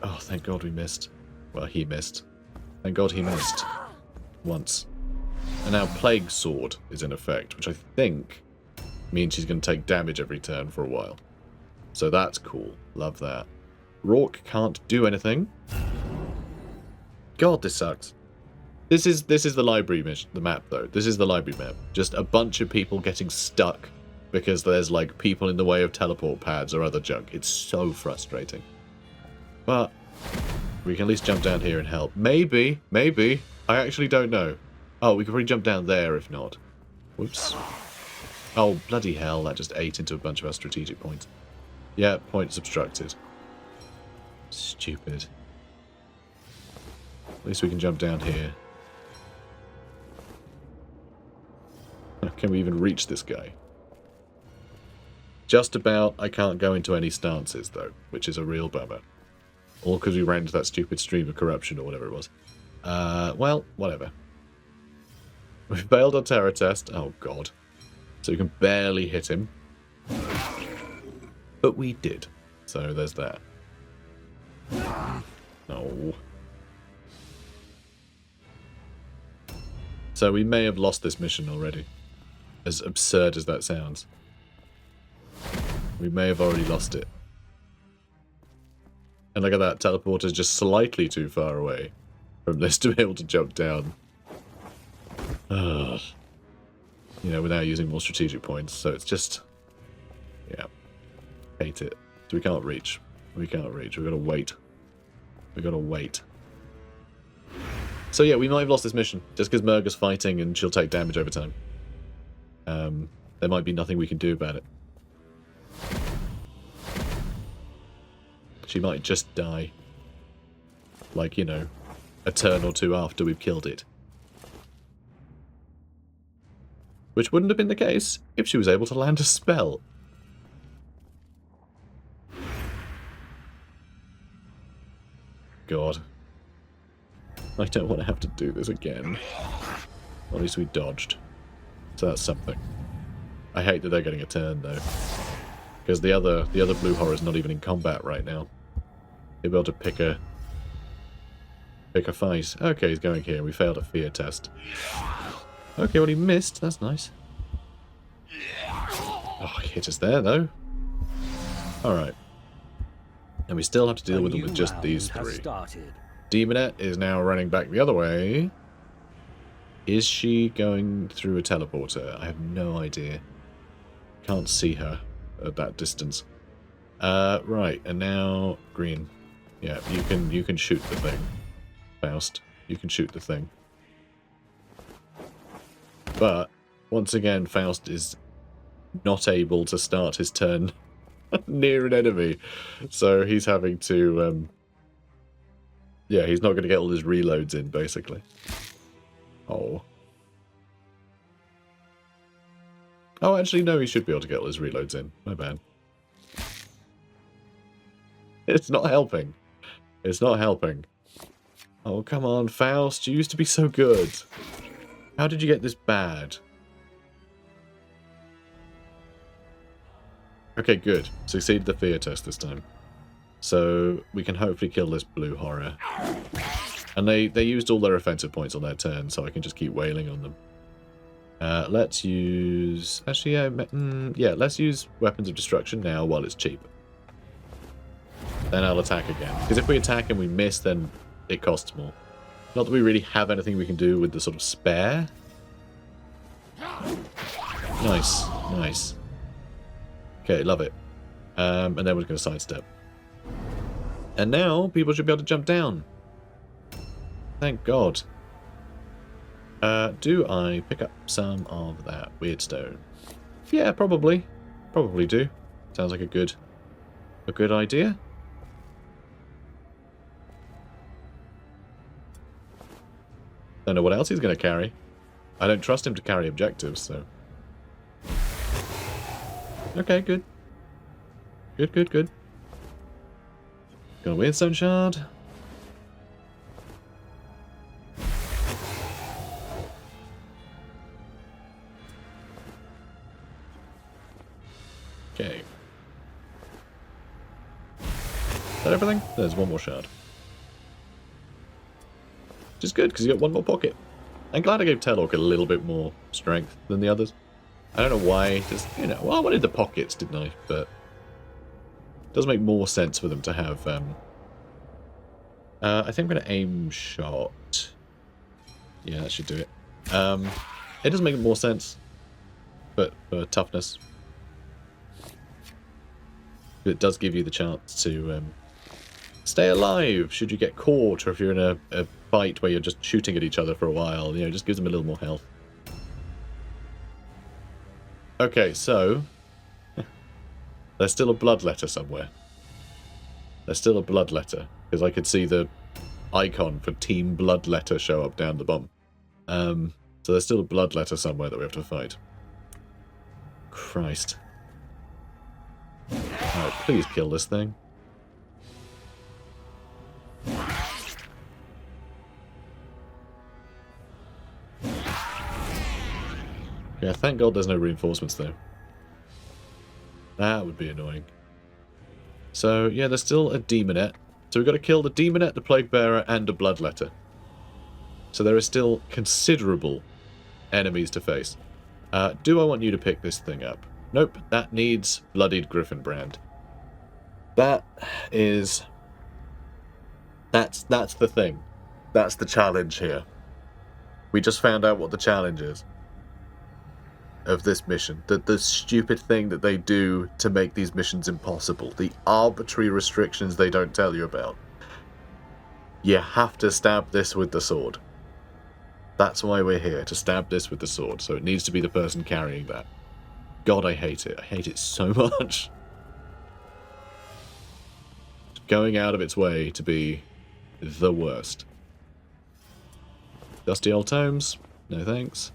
Oh, thank God we missed. Well, he missed. Thank God he missed. Once. And now Plague Sword is in effect, which I think means she's going to take damage every turn for a while. So that's cool. Love that. Rourke can't do anything. God, this sucks. This is the library mission, the map though. This is the library map. Just a bunch of people getting stuck because there's like people in the way of teleport pads or other junk. It's so frustrating. But we can at least jump down here and help. Maybe. I actually don't know. Oh, we could probably jump down there if not. Whoops. Oh, bloody hell, that just ate into a bunch of our strategic points. Yeah, points obstructed. Stupid. At least we can jump down here. Can we even reach this guy? Just about. I can't go into any stances, though, which is a real bummer. All because we ran into that stupid stream of corruption or whatever it was. Well, whatever. We failed our terror test. Oh, God. So we can barely hit him. But we did. So there's that. No. So we may have lost this mission already. As absurd as that sounds. We may have already lost it. And look at that, teleporter's just slightly too far away from this to be able to jump down. Ugh. You know, without using more strategic points. So it's just... yeah. Hate it. So we can't reach. We can't reach. We've got to wait. We've got to wait. So yeah, we might have lost this mission. Just because Murga's fighting and she'll take damage over time. There might be nothing we can do about it. She might just die. Like, you know, a turn or two after we've killed it. Which wouldn't have been the case if she was able to land a spell. God. I don't want to have to do this again. At least we dodged. So that's something. I hate that they're getting a turn, though. Because the other blue horror is not even in combat right now. He'll be able to pick a fight. Okay, he's going here. We failed a fear test. Okay, well he missed. That's nice. Oh, he hit us there, though. Alright. And we still have to deal with them with just these three. Demonette is now running back the other way. Is she going through a teleporter? I have no idea. Can't see her at that distance. Right, and now green. Yeah, you can shoot the thing. Faust, you can shoot the thing. But once again, Faust is not able to start his turn near an enemy, so he's having to. Yeah, he's not going to get all his reloads in, basically. Oh. Oh, actually, no, he should be able to get all his reloads in. My bad. It's not helping. It's not helping. Oh, come on, Faust. You used to be so good. How did you get this bad? Okay, good. Succeeded the fear test this time. So we can hopefully kill this blue horror. And they used all their offensive points on their turn, so I can just keep wailing on them. Let's use... Actually, yeah, let's use Weapons of Destruction now while it's cheap. Then I'll attack again. Because if we attack and we miss, then it costs more. Not that we really have anything we can do with the sort of spare. Nice, nice. Okay, love it. And then we're going to sidestep. And now people should be able to jump down. Thank God. Do I pick up some of that weird stone? Yeah, probably. Probably do. Sounds like a good idea. Don't know what else he's going to carry. I don't trust him to carry objectives, so... Okay, good. Good, good, good. Got a weird stone shard. Okay. Is that everything? There's one more shard. Which is good, because you got one more pocket. I'm glad I gave Telork a little bit more strength than the others. I don't know why, just, you know, well, I wanted the pockets, didn't I? But it does make more sense for them to have, I think I'm going to aim shot. Yeah, that should do it. It does make more sense, but for toughness. But it does give you the chance to stay alive should you get caught, or if you're in a fight where you're just shooting at each other for a while. You know, it just gives them a little more health. Okay, so... there's still a bloodletter somewhere. There's still a bloodletter. Because I could see the icon for Team Bloodletter show up down the bottom. So there's still a bloodletter somewhere that we have to fight. Christ. Alright, please kill this thing. Yeah, thank God there's no reinforcements though. That would be annoying. So, yeah, there's still a demonette. So we've got to kill the demonette, the plague bearer, and a bloodletter. So there are still considerable enemies to face. Do I want you to pick this thing up? Nope, that needs Bloodied Griffin brand. That is... That's the thing. That's the challenge here. We just found out what the challenge is of this mission. The stupid thing that they do to make these missions impossible. The arbitrary restrictions they don't tell you about. You have to stab this with the sword. That's why we're here, to stab this with the sword. So it needs to be the person carrying that. God, I hate it. I hate it so much. Going out of its way to be the worst. Dusty old tomes? No thanks.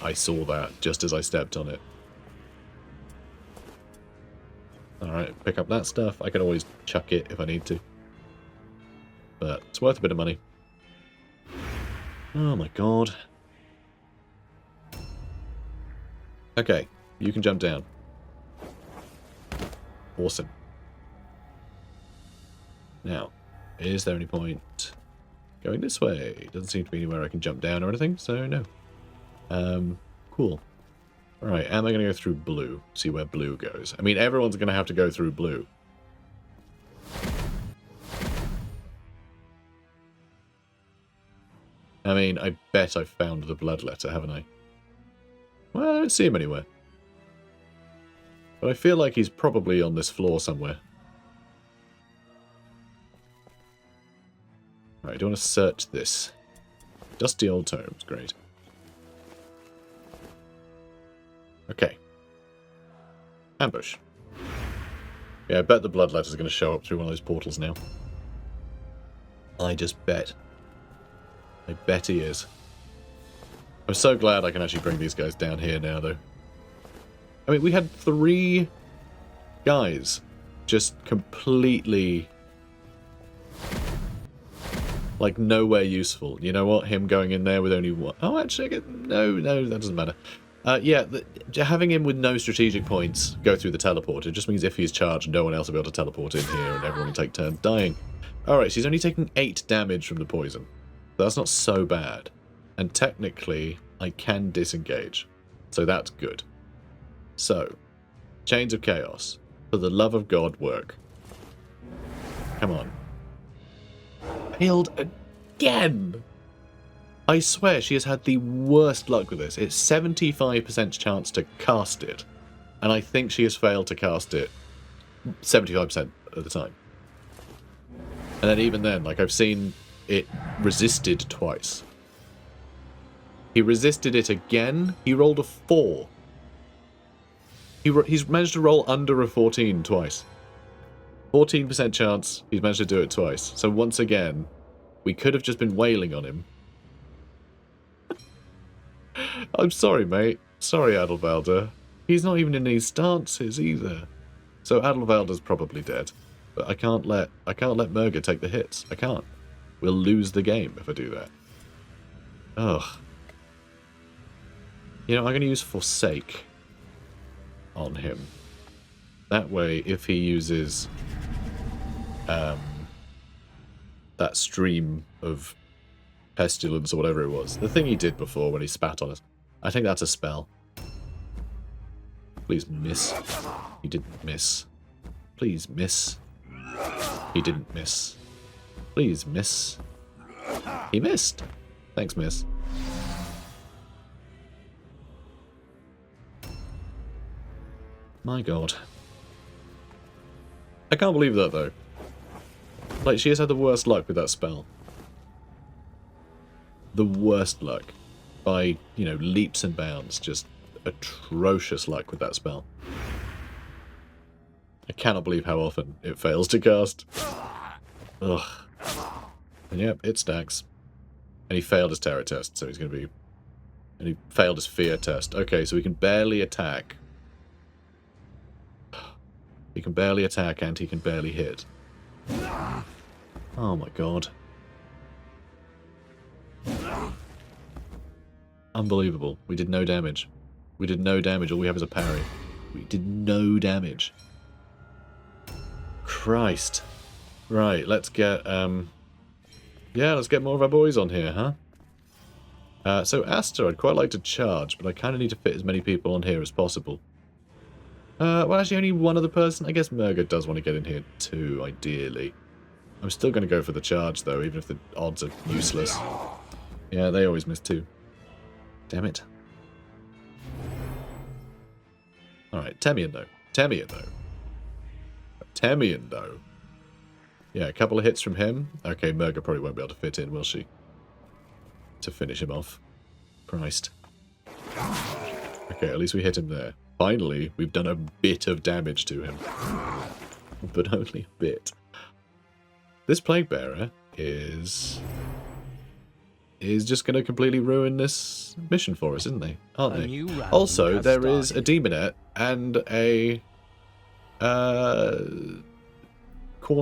I saw that just as I stepped on it. Alright, pick up that stuff. I can always chuck it if I need to. But it's worth a bit of money. Oh my god. Okay, you can jump down. Awesome. Now, is there any point going this way? Doesn't seem to be anywhere I can jump down or anything, so no. Cool. Alright, am I going to go through blue? See where blue goes. I mean, everyone's going to have to go through blue. I mean, I bet I found the bloodletter, haven't I? Well, I don't see him anywhere. But I feel like he's probably on this floor somewhere. Alright, I do want to search this. Dusty old tomes, great. Okay. Ambush. Yeah, I bet the bloodletter's going to show up through one of those portals now. I just bet. I bet he is. I'm so glad I can actually bring these guys down here now, though. I mean, we had 3 guys just completely... like, nowhere useful. You know what? Him going in there with only one... Oh, actually, no, that doesn't matter. Yeah, having him with no strategic points go through the teleporter just means if he's charged, no one else will be able to teleport in here and everyone will take turns dying. Alright, so he's only taking 8 damage from the poison. That's not so bad. And technically, I can disengage. So that's good. So, Chains of Chaos. For the love of God, work. Come on. Failed again! I swear she has had the worst luck with this. It's 75% chance to cast it. And I think she has failed to cast it 75% of the time. And then even then, like, I've seen it resisted twice. He resisted it again. He rolled a 4. He's managed to roll under a 14 twice. 14% chance he's managed to do it twice. So once again, we could have just been wailing on him. I'm sorry, mate. Sorry, Adelvalder. He's not even in these stances either. So Adelvalder's probably dead. But I can't let Murga take the hits. I can't. We'll lose the game if I do that. Ugh. You know, I'm going to use Forsake on him. That way, if he uses that stream of pestilence or whatever it was, the thing he did before when he spat on us, I think that's a spell. Please miss. He didn't miss. Please miss. He didn't miss. Please miss. He missed. Thanks, miss. My god. I can't believe that, though. Like, she has had the worst luck with that spell. the worst luck. By, you know, leaps and bounds. Just atrocious luck with that spell. I cannot believe how often it fails to cast. Ugh. And yep, it stacks. And he failed his terror test, so he's going to be... And he failed his fear test. Okay, so he can barely attack. He can barely attack and he can barely hit. Oh my god. Unbelievable. We did no damage. We did no damage. All we have is a parry. We did no damage. Christ. Right, let's get, yeah, let's get more of our boys on here, huh? So Aster, I'd quite like to charge, but I kind of need to fit as many people on here as possible. Well, actually, only one other person. I guess Murga does want to get in here too, ideally. I'm still going to go for the charge, though, even if the odds are useless. Yeah, they always miss too. Damn it. Alright, Temian, though. Temian, though. Temian, though. Yeah, a couple of hits from him. Okay, Murga probably won't be able to fit in, will she? To finish him off. Christ. Okay, at least we hit him there. Finally, we've done a bit of damage to him. But only a bit. This Plague Bearer is just going to completely ruin this mission for us, isn't they? Aren't they? Also, there is a Demonette and a Corn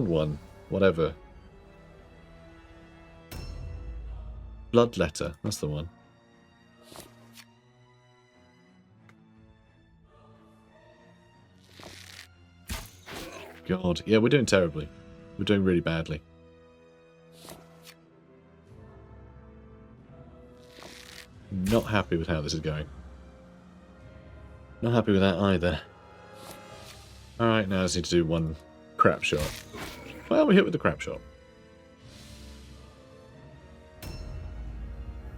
one, whatever. Bloodletter, that's the one. God, yeah, we're doing terribly. We're doing really badly. Not happy with how this is going. Not happy with that either. Alright, now I just need to do one crap shot. Well, we hit with the crap shot.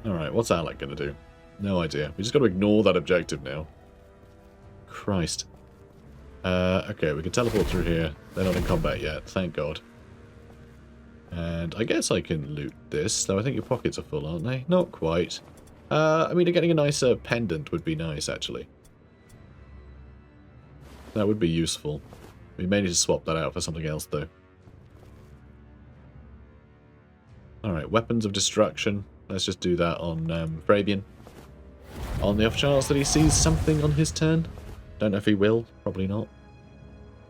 Alright, what's Alec going to do? No idea. We just got to ignore that objective now. Christ. Okay, we can teleport through here. They're not in combat yet, thank God. And I guess I can loot this, though I think your pockets are full, aren't they? Not quite. I mean, getting a nicer pendant would be nice, actually. That would be useful. We may need to swap that out for something else, though. Alright, weapons of destruction. Let's just do that on Fabian. On the off chance that he sees something on his turn. Don't know if he will. Probably not.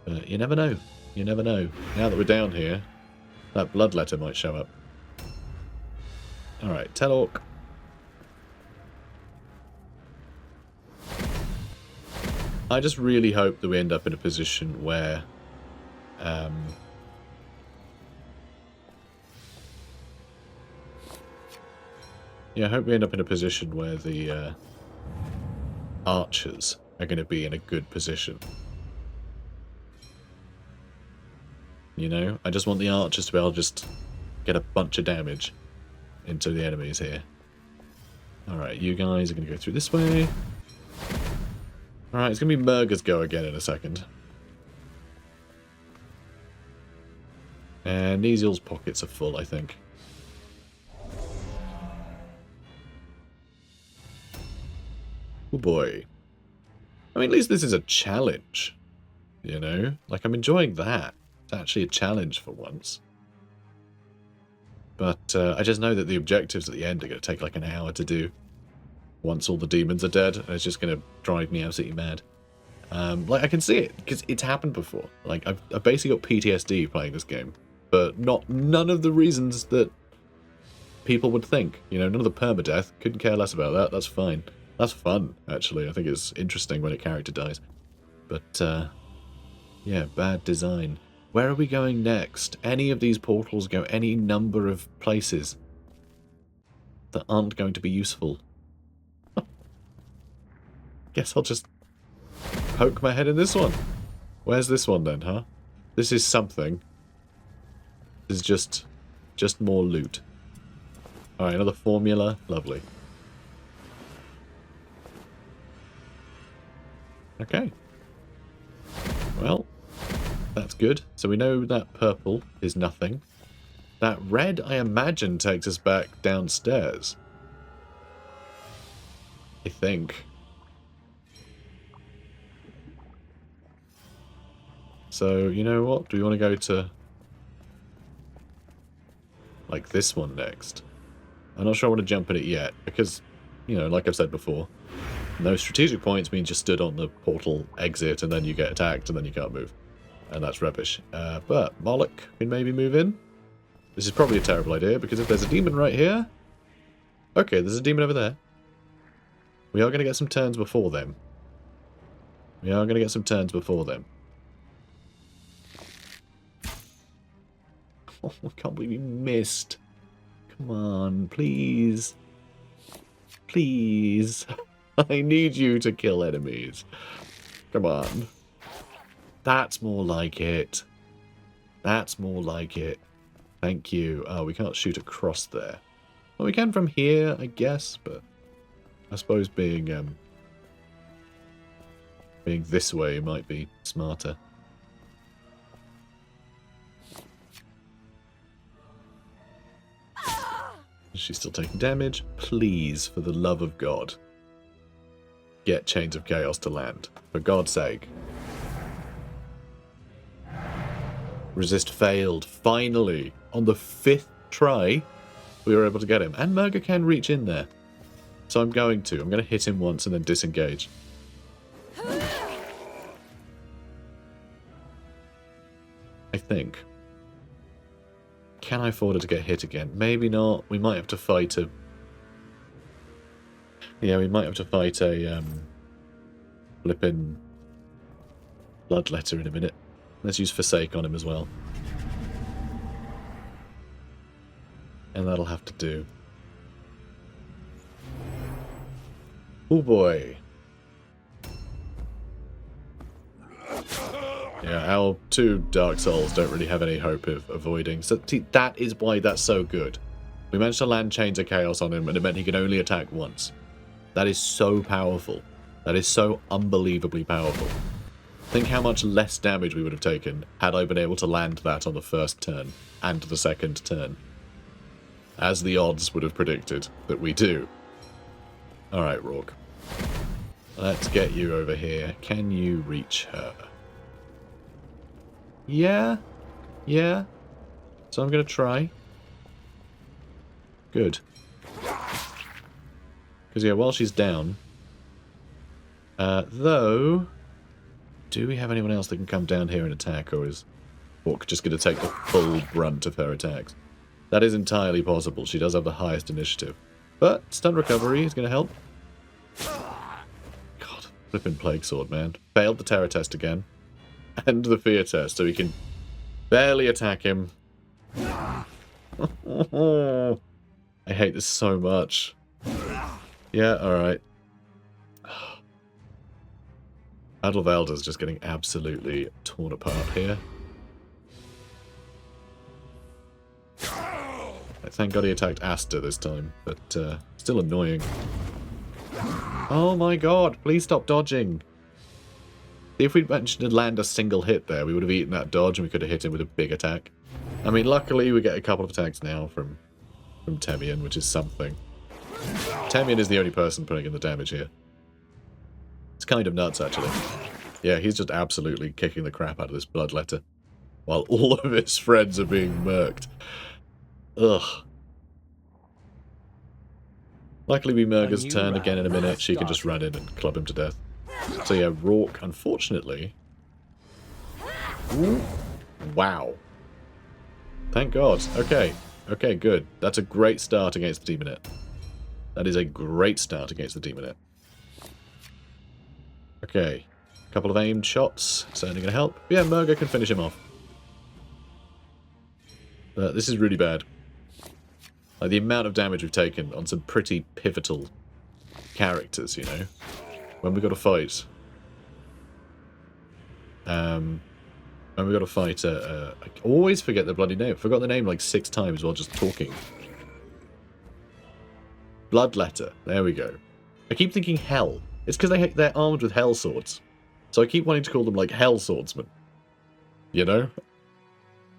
But you never know. You never know. Now that we're down here, that bloodletter might show up. Alright, Telorc. I just really hope that we end up in a position where... yeah, I hope we end up in a position where the archers are going to be in a good position. You know? I just want the archers to be able to just get a bunch of damage into the enemies here. Alright, you guys are going to go through this way. Alright, it's going to be Murga's go again in a second. And Neziel's pockets are full, I think. Oh boy. I mean, at least this is a challenge. You know? Like, I'm enjoying that. It's actually a challenge for once. But I just know that the objectives at the end are going to take like an hour to do. Once all the demons are dead, and it's just going to drive me absolutely mad. Like, I can see it, because it's happened before. Like, I've basically got PTSD playing this game. But none of the reasons that people would think. You know, none of the permadeath. Couldn't care less about that. That's fine. That's fun, actually. I think it's interesting when a character dies. But, yeah, bad design. Where are we going next? Any of these portals go any number of places that aren't going to be useful. Guess I'll just poke my head in this one. Where's this one then, huh? This is something. This is just more loot. Alright, another formula. Lovely. Okay. Well, that's good. So we know that purple is nothing. That red, I imagine, takes us back downstairs. I think. So, you know what? Do we want to go to... like this one next? I'm not sure I want to jump in it yet, because, you know, like I've said before, no strategic points means you stood on the portal exit and then you get attacked and then you can't move. And that's rubbish. But Moloch can maybe move in. This is probably a terrible idea, because if there's a demon right here... Okay, there's a demon over there. We are going to get some turns before them. We are going to get some turns before them. Oh, I can't believe we missed. Come on, please. Please. I need you to kill enemies. Come on. That's more like it. That's more like it. Thank you. Oh, we can't shoot across there. Well, we can from here, I guess, but I suppose being this way might be smarter. She's still taking damage. Please, for the love of God, get Chains of Chaos to land. For God's sake. Resist failed. Finally, on the 5th try, we were able to get him. And Murga can reach in there. So I'm going to hit him once and then disengage. I think. Can I afford her to get hit again? Maybe not. We might have to fight a... Yeah, we might have to fight a flippin' bloodletter in a minute. Let's use Forsake on him as well. And that'll have to do. Oh boy. Yeah, our 2 Dark Souls don't really have any hope of avoiding. So see, that is why that's so good. We managed to land Chains of Chaos on him, and it meant he could only attack once. That is so powerful. That is so unbelievably powerful. Think how much less damage we would have taken had I been able to land that on the first turn and the second turn. As the odds would have predicted that we do. Alright, Rourke. Let's get you over here. Can you reach her? Yeah. Yeah. So I'm going to try. Good. Because, yeah, while she's down... though... Do we have anyone else that can come down here and attack, or is Rourke just going to take the full brunt of her attacks? That is entirely possible. She does have the highest initiative. But stun recovery is going to help. God, flipping Plague Sword, man. Failed the terror test again. And the fear test, so we can barely attack him. I hate this so much. Yeah, alright. Battle of Elders just getting absolutely torn apart here. Thank God he attacked Asta this time, but still annoying. Oh my god, please stop dodging. If we'd managed to land a single hit there, we would have eaten that dodge and we could have hit him with a big attack. I mean, luckily we get a couple of attacks now from Temian, which is something. Temian is the only person putting in the damage here. It's kind of nuts, actually. Yeah, he's just absolutely kicking the crap out of this bloodletter, while all of his friends are being murked. Ugh. Luckily, we Murga's turn again in a minute. She can just run in and club him to death. So yeah, Rourke, unfortunately... Ooh. Wow. Thank God. Okay. Okay, good. That's a great start against the Demonette. That is a great start against the Demonette. Okay. A couple of aimed shots. Certainly going to help. Yeah, Murga can finish him off. But this is really bad. Like, the amount of damage we've taken on some pretty pivotal characters, you know? When we got to fight... when we got to fight... I always forget the bloody name. I forgot the name like 6 times while just talking. Bloodletter. There we go. I keep thinking Hell. It's because they're armed with Hell swords. So I keep wanting to call them, like, Hell swordsmen. You know?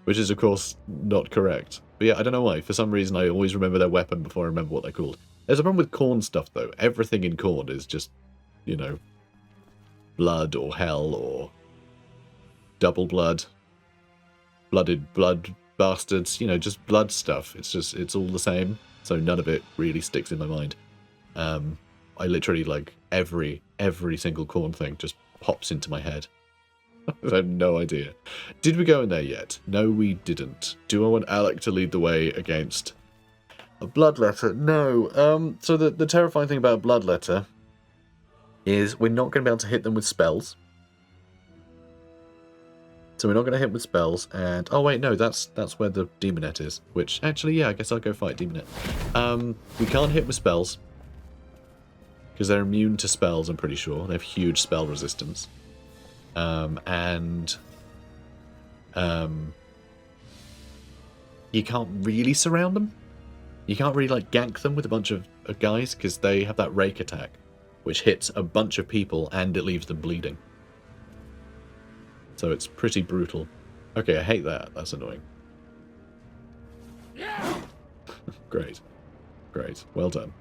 Which is, of course, not correct. But yeah, I don't know why. For some reason, I always remember their weapon before I remember what they're called. There's a problem with Khorne stuff, though. Everything in Khorne is just, you know, blood or hell or double blood, blooded blood bastards, you know, just blood stuff. It's all the same, so none of it really sticks in my mind. I literally, like, every single Khorne thing just pops into my head. I have no idea. Did we go in there yet? No, we didn't. Do I want Alec to lead the way against a Bloodletter? No. So the terrifying thing about a Bloodletter is we're not going to be able to hit them with spells. So we're not going to hit with spells, and... Oh, wait, no, that's where the Demonette is. Which, actually, yeah, I guess I'll go fight Demonette. We can't hit with spells. Because they're immune to spells, I'm pretty sure. They have huge spell resistance. You can't really surround them. You can't really, like, gank them with a bunch of guys, because they have that rake attack, which hits a bunch of people, and it leaves them bleeding. So it's pretty brutal. Okay, I hate that. That's annoying. Great. Great. Well done.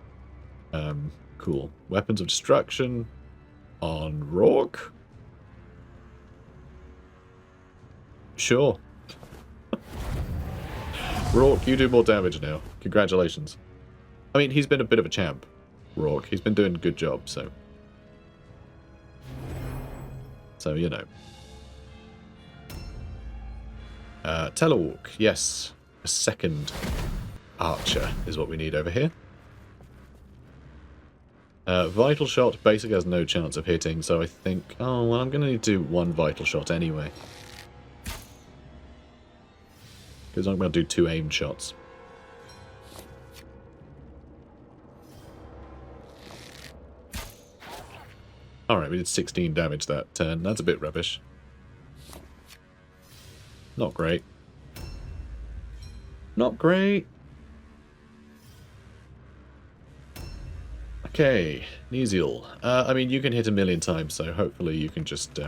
Cool. Weapons of destruction on Rourke? Sure. Rourke, you do more damage now. Congratulations. I mean, he's been a bit of a champ, Rourke. He's been doing a good job, so... So, you know. Telewalk, yes. A second archer is what we need over here. Vital shot basically has no chance of hitting, so I think... Oh, well, I'm going to need to do one vital shot anyway. Because I'm going to do 2 aimed shots. Alright, we did 16 damage that turn. That's a bit rubbish. Not great. Not great. Okay, Neziel. I mean, you can hit 1,000,000 times, so hopefully you can just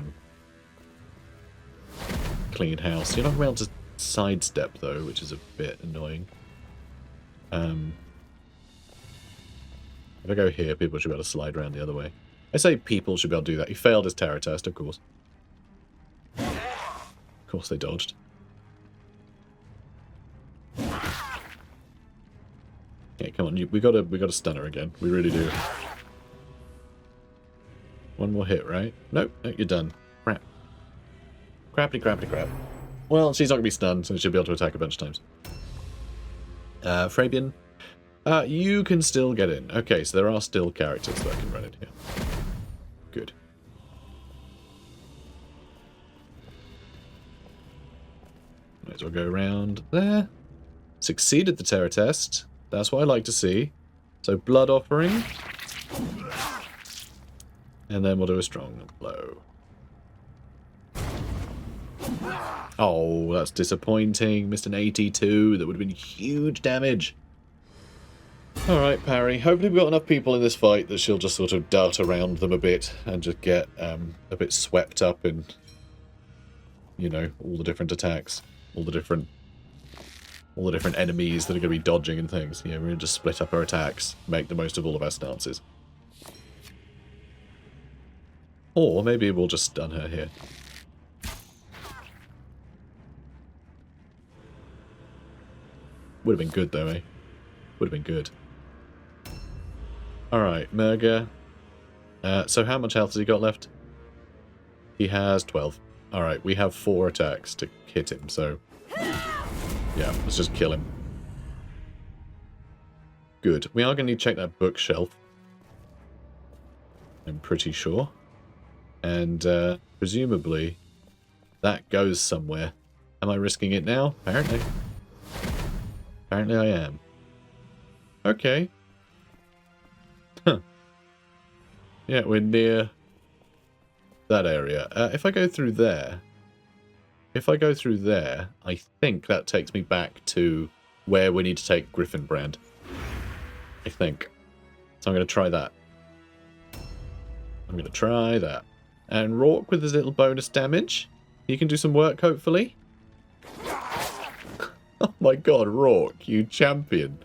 clean house. You're not going to be able to sidestep, though, which is a bit annoying. If I go here, people should be able to slide around the other way. I say people should be able to do that. He failed his terror test, of course. Of course they dodged. Okay, come on, we gotta stun her again. We really do. One more hit, right? Nope, no, you're done. Crap. Crappity crappity crap. Well, she's not gonna be stunned, so she'll be able to attack a bunch of times. Fabian, you can still get in. Okay, so there are still characters that I can run in here. Good. Might as well go around there. Succeeded the terror test. That's what I like to see. So, blood offering. And then we'll do a strong blow. Oh, that's disappointing. Missed an 82. That would have been huge damage. Alright, parry. Hopefully we've got enough people in this fight that she'll just sort of dart around them a bit and just get a bit swept up in, you know, all the different attacks. All the different enemies that are going to be dodging and things. Yeah, we're going to just split up our attacks, make the most of all of our stances. Or maybe we'll just stun her here. Would have been good though, eh? Would have been good. Alright, Murga. So how much health has he got left? He has 12. Alright, we have 4 attacks to hit him, so... Yeah, let's just kill him. Good. We are going to need to check that bookshelf. I'm pretty sure. And, presumably, that goes somewhere. Am I risking it now? Apparently. Apparently I am. Okay. Huh. Yeah, we're near that area. If I go through there... I think that takes me back to where we need to take Griffinbrand. I think. So I'm going to try that. I'm going to try that. And Rourke with his little bonus damage. He can do some work, hopefully. Oh my god, Rourke, you champion.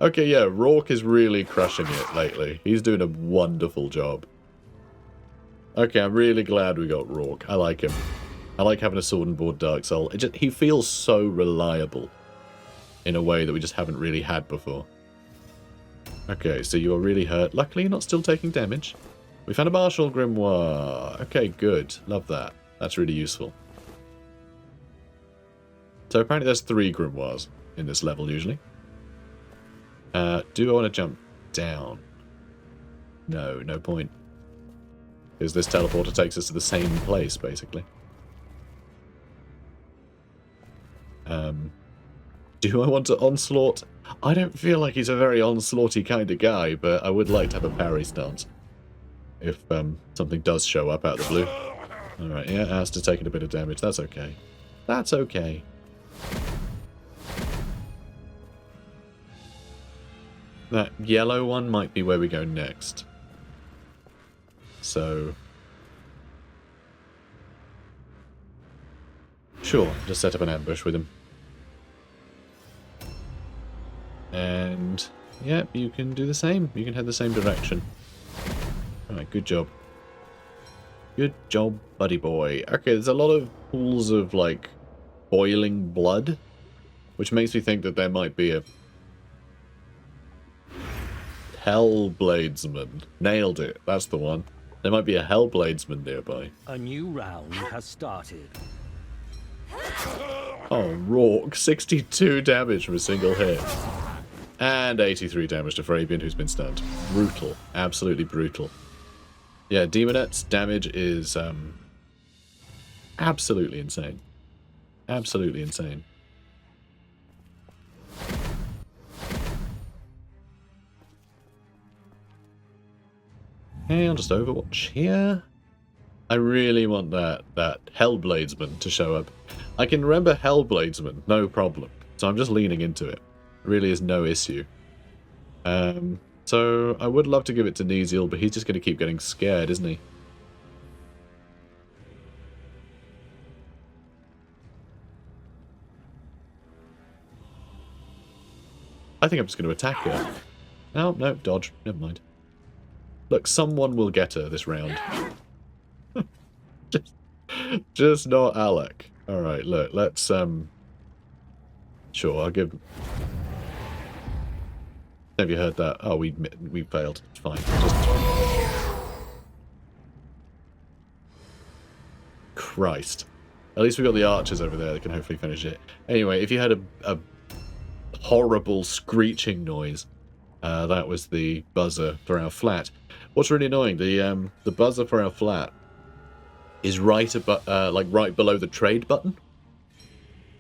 Okay, yeah, Rourke is really crushing it lately. He's doing a wonderful job. Okay, I'm really glad we got Rourke. I like him. I like having a sword and board Dark Soul. He feels so reliable in a way that we just haven't really had before. Okay, so you're really hurt. Luckily, you're not still taking damage. We found a Martial Grimoire. Okay, good. Love that. That's really useful. So apparently there's 3 Grimoires in this level usually. Do I want to jump down? No, no point. Because this teleporter takes us to the same place, basically. Do I want to onslaught? I don't feel like he's a very onslaughty kind of guy, but I would like to have a parry stance. If something does show up out of the blue. Alright, yeah, Aster taking a bit of damage. That's okay. That's okay. That yellow one might be where we go next. So... sure, just set up an ambush with him. And... yeah, you can do the same. You can head the same direction. Alright, good job. Good job, buddy boy. Okay, there's a lot of pools of, like, boiling blood. Which makes me think that there might be a... Hellbladesman. Nailed it. That's the one. There might be a Hellbladesman nearby. A new round has started. Oh, Rourke. 62 damage from a single hit. And 83 damage to Fabian, who's been stunned. Brutal. Absolutely brutal. Yeah, Demonette's damage is absolutely insane. Absolutely insane. Okay, I'll just overwatch here. I really want that Hellbladesman to show up. I can remember Hellbladesman, no problem. So I'm just leaning into it. Really is no issue. So I would love to give it to Neziel, but he's just going to keep getting scared, isn't he? I think I'm just going to attack her. No, no, dodge. Never mind. Look, someone will get her this round. just not Alec. Alright, look, let's, sure, I'll give... Have you heard that? Oh, we failed. It's fine. Christ. At least we got the archers over there that can hopefully finish it. Anyway, if you had a horrible screeching noise, that was the buzzer for our flat. What's really annoying, the buzzer for our flat is right above, like right below the trade button.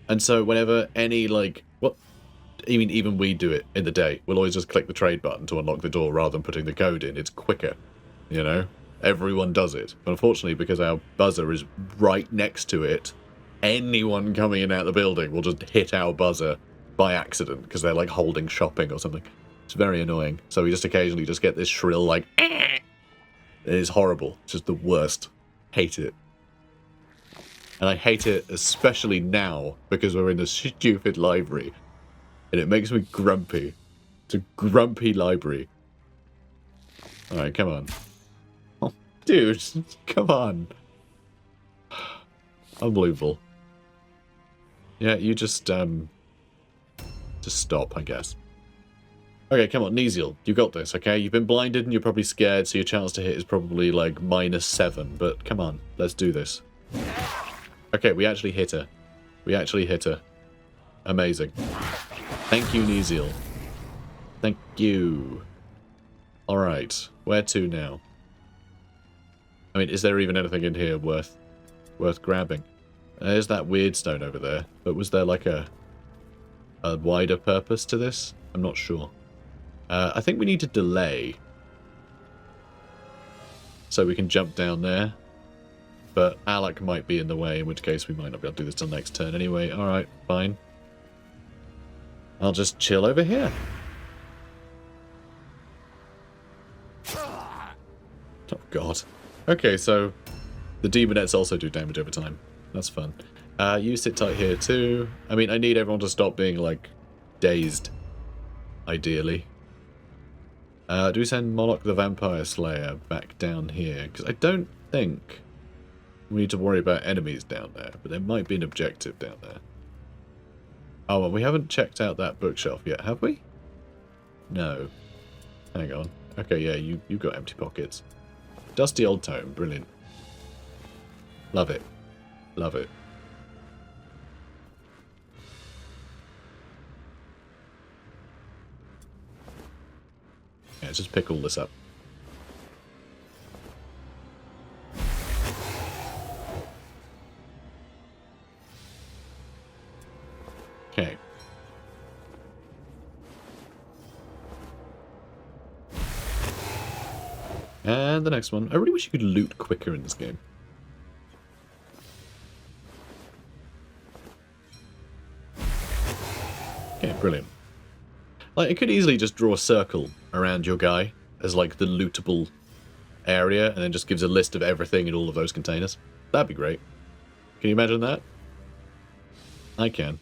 And so whenever any, like, what? I mean, even we do it in the day. We'll always just click the trade button to unlock the door rather than putting the code in. It's quicker, you know? Everyone does it. But unfortunately, because our buzzer is right next to it, anyone coming in and out of the building will just hit our buzzer by accident because they're, like, holding shopping or something. It's very annoying. So we just occasionally just get this shrill, like, eh! It is horrible. It's just the worst. Hate it. And I hate it especially now because we're in the stupid library. And it makes me grumpy. It's a grumpy library. Alright, come on. Oh, dude, come on. Unbelievable. Yeah, you just stop, I guess. Okay, come on, Neziel, you got this, okay? You've been blinded and you're probably scared, so your chance to hit is probably, like, -7. But come on, let's do this. Okay, we actually hit her. We actually hit her. Amazing. Thank you, Neziel. Thank you. Alright, where to now? I mean, is there even anything in here worth grabbing? There's that weird stone over there, but was there like a wider purpose to this? I'm not sure. I think we need to delay so we can jump down there. But Alec might be in the way, in which case we might not be able to do this till next turn anyway. Alright, fine. I'll just chill over here. Oh god. Okay, so the demonettes also do damage over time. That's fun. You sit tight here too. I mean, I need everyone to stop being, like, dazed. ideally. Do we send Moloch the Vampire Slayer back down here? Because I don't think we need to worry about enemies down there, but there might be an objective down there. Oh, well, we haven't checked out that bookshelf yet, have we? No. Hang on. Okay, yeah, you've got empty pockets. Dusty old tome, brilliant. Love it. Love it. Yeah, let's just pick all this up. Okay. And the next one. I really wish you could loot quicker in this game. Okay, brilliant. Like, it could easily just draw a circle around your guy as, like, the lootable area, and then just gives a list of everything in all of those containers. That'd be great. Can you imagine that? I can.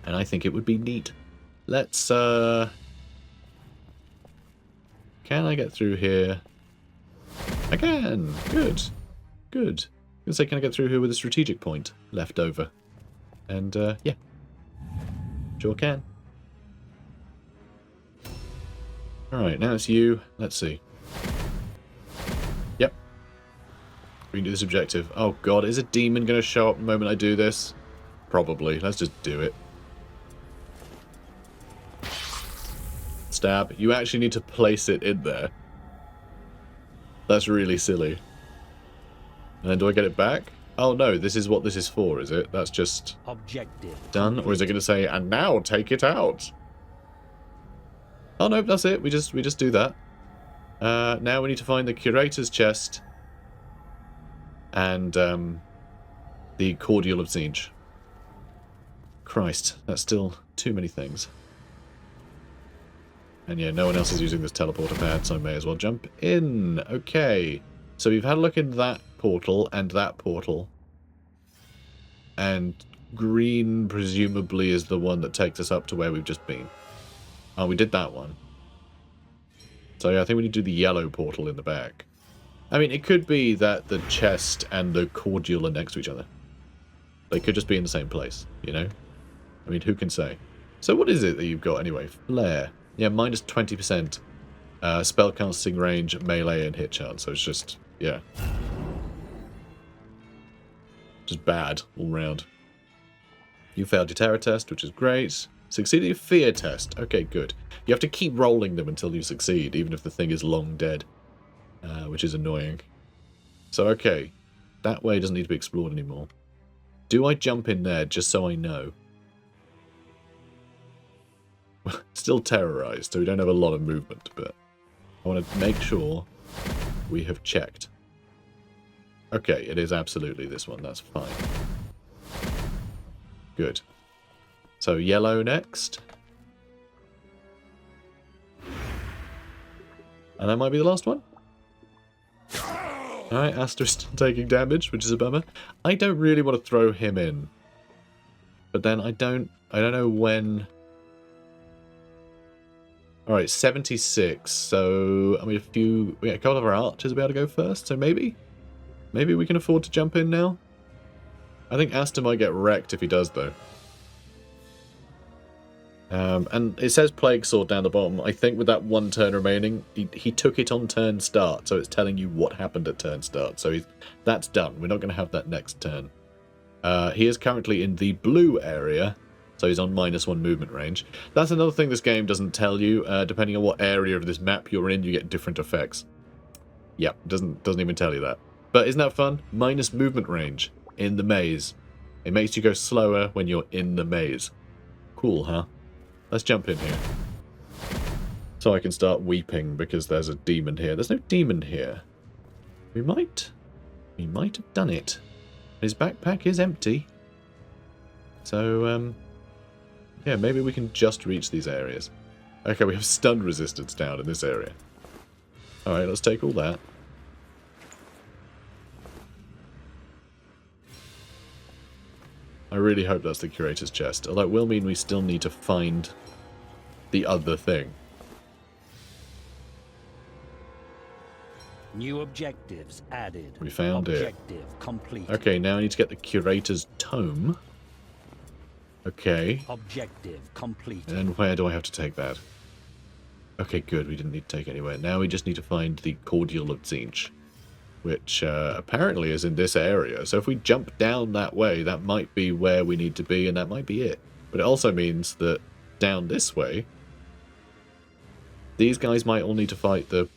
And I think it would be neat. Let's, Can I get through here? I can! Good. Good. I was gonna say, can I get through here with a strategic point left over? And, yeah. Sure can. Alright, now it's you. Let's see. Yep. We can do this objective. Oh god, is a demon going to show up the moment I do this? Probably. Let's just do it. Stab. You actually need to place it in there. That's really silly. And then do I get it back? Oh no, this is what this is for, is it? That's just Objective done? Or is it going to say, and now take it out? Oh no, that's it. We just do that. Now we need to find the curator's chest and the cordial of siege. Christ, that's still too many things. And yeah, no one else is using this teleporter pad, so I may as well jump in. Okay, so we've had a look in that portal and that portal. And green presumably is the one that takes us up to where we've just been. Oh, we did that one. So yeah, I think we need to do the yellow portal in the back. I mean, it could be that the chest and the cordial are next to each other. They could just be in the same place, you know? I mean, who can say? So what is it that you've got anyway? Flare. Yeah, minus 20%. Spellcasting range, melee, and hit chance. So it's just, yeah. Just bad all round. You failed your terror test, which is great. Succeeded your fear test. Okay, good. You have to keep rolling them until you succeed, even if the thing is long dead. Which is annoying. So, okay. That way doesn't need to be explored anymore. Do I jump in there just so I know? Still terrorized, so we don't have a lot of movement, but I want to make sure we have checked. Okay, it is absolutely this one. That's fine. Good. So, yellow next. And that might be the last one. Alright, Aster's still taking damage, which is a bummer. I don't really want to throw him in. But then I don't know when... Alright, 76, so... I mean, a couple of our archers will be able to go first, so maybe? Maybe we can afford to jump in now? I think Aster might get wrecked if he does, though. And it says Plague Sword down the bottom. I think with that one turn remaining, he took it on turn start, so it's telling you what happened at turn start. So that's done. We're not going to have that next turn. He is currently in the blue area, so he's on -1 movement range. That's another thing this game doesn't tell you. Depending on what area of this map you're in, you get different effects. Yep, doesn't even tell you that. But isn't that fun? Minus movement range in the maze. It makes you go slower when you're in the maze. Cool, huh? Let's jump in here. So I can start weeping because there's a demon here. There's no demon here. We might have done it. His backpack is empty. So, yeah, maybe we can just reach these areas. Okay, we have stun resistance down in this area. Alright, let's take all that. I really hope that's the curator's chest. Although it will mean we still need to find the other thing. New objectives added. We found it. Objective complete. Okay, now I need to get the Curator's Tome. Okay. Objective complete. And where do I have to take that? Okay, good. We didn't need to take it anywhere. Now we just need to find the Cordial of Tzeentch, which apparently is in this area. So if we jump down that way, that might be where we need to be, and that might be it. But it also means that down this way, these guys might all need to fight the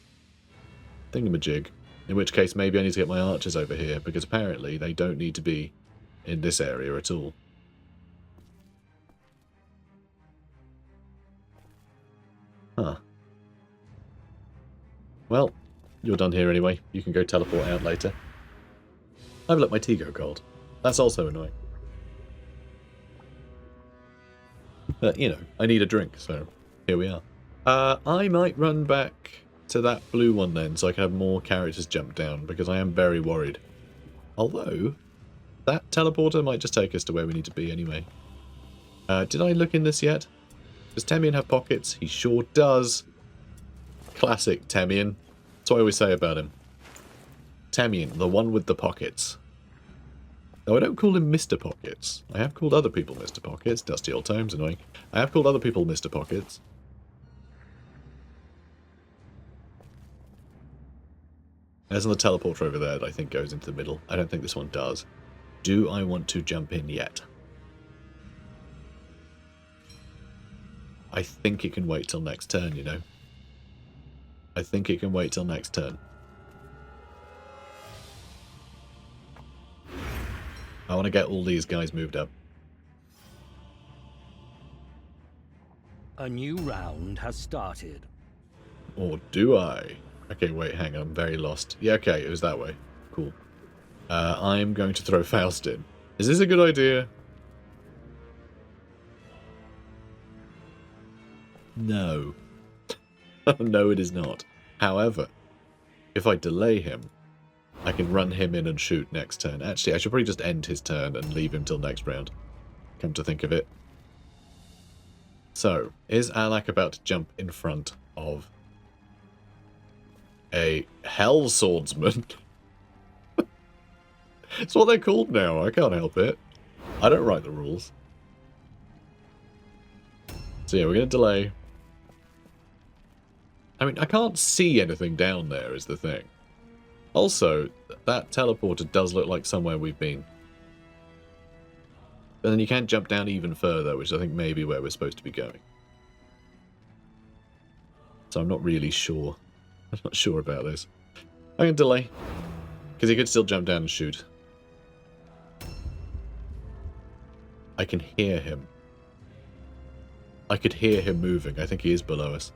thingamajig. In which case, maybe I need to get my archers over here, because apparently they don't need to be in this area at all. Huh. Well, you're done here anyway. You can go teleport out later. I've let my tea go cold. That's also annoying. But, you know, I need a drink, so here we are. I might run back to that blue one then, so I can have more characters jump down, because I am very worried. Although, that teleporter might just take us to where we need to be anyway. Did I look in this yet? Does Temian have pockets? He sure does. Classic Temian. That's what I always say about him. Temian, the one with the pockets. Though I don't call him Mr. Pockets. I have called other people Mr. Pockets. Dusty old times, annoying. I have called other people Mr. Pockets. There's another teleporter over there that I think goes into the middle. I don't think this one does. Do I want to jump in yet? I think it can wait till next turn, you know. I think it can wait till next turn. I want to get all these guys moved up. A new round has started. Or do I? Okay, wait, hang on. I'm very lost. Yeah, okay, it was that way. Cool. I'm going to throw Faust in. Is this a good idea? No. No, it is not. However, if I delay him, I can run him in and shoot next turn. Actually, I should probably just end his turn and leave him till next round. Come to think of it. So, is Alak about to jump in front of a Hell Swordsman? It's what they're called now. I can't help it. I don't write the rules. So yeah, we're going to delay. I mean, I can't see anything down there is the thing. Also, that teleporter does look like somewhere we've been. But then you can't jump down even further, which I think may be where we're supposed to be going. So I'm not really sure. I'm not sure about this. I'm going to delay. Because he could still jump down and shoot. I can hear him. I could hear him moving. I think he is below us.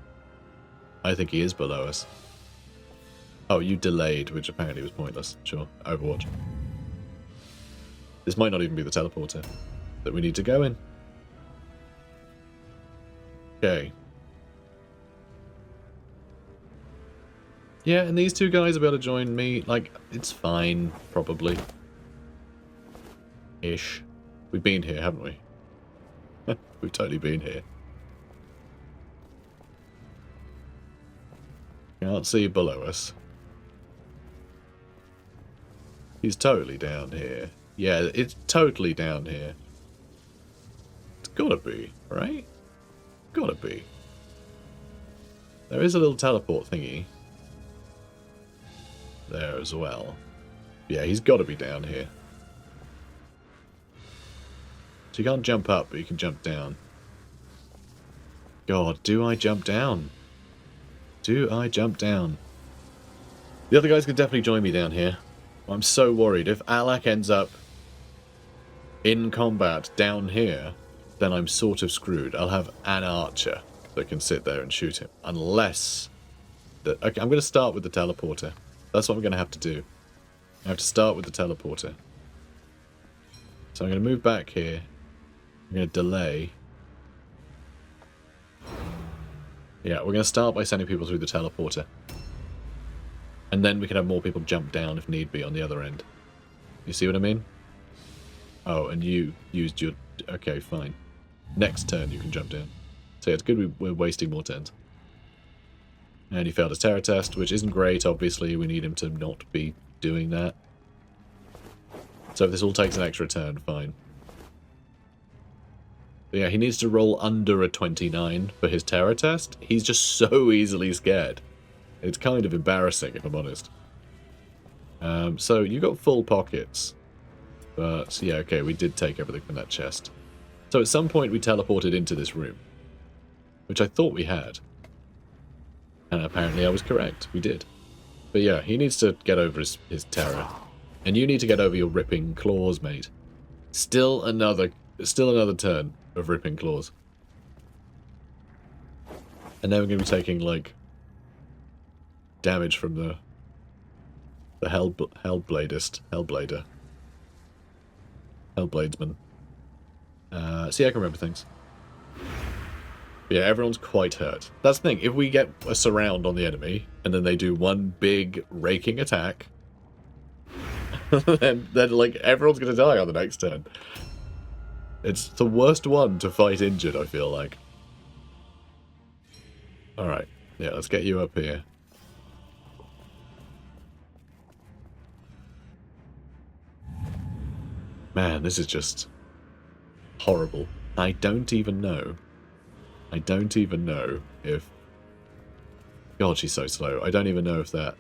I think he is below us. Oh, you delayed, which apparently was pointless. Sure, Overwatch. This might not even be the teleporter that we need to go in. Okay. Yeah, and these two guys will be able to join me. Like, it's fine, probably. Ish. We've been here, haven't we? We've totally been here. Can't see below us. He's totally down here. Yeah, it's totally down here. It's gotta be, right? Gotta be. There is a little teleport thingy there as well. Yeah, he's gotta be down here. So you can't jump up, but you can jump down. God, do I jump down? Do I jump down? The other guys could definitely join me down here. I'm so worried. If Alak ends up in combat down here, then I'm sort of screwed. I'll have an archer that can sit there and shoot him. Unless... Okay, I'm going to start with the teleporter. That's what I'm going to have to do. I have to start with the teleporter. So I'm going to move back here. I'm going to delay. Yeah, we're going to start by sending people through the teleporter. And then we can have more people jump down if need be on the other end. You see what I mean? Oh, and you used your... Okay, fine. Next turn you can jump down. So yeah, it's good we're wasting more turns. And he failed his terror test, which isn't great, obviously. We need him to not be doing that. So if this all takes an extra turn, fine. But yeah, he needs to roll under a 29 for his terror test. He's just so easily scared. It's kind of embarrassing, if I'm honest. So you got full pockets. But yeah, okay, we did take everything from that chest. So at some point we teleported into this room, which I thought we had. And apparently I was correct. We did. But yeah, he needs to get over his terror. And you need to get over your ripping claws, mate. Still another turn of ripping claws. And then we're going to be taking, like, damage from the Hellbladesman. See, I can remember things. But yeah, everyone's quite hurt. That's the thing. If we get a surround on the enemy, and then they do one big raking attack, then like, everyone's going to die on the next turn. It's the worst one to fight injured, I feel like. Alright. Yeah, let's get you up here. Man, this is just horrible. I don't even know if... God, she's so slow. I don't even know if that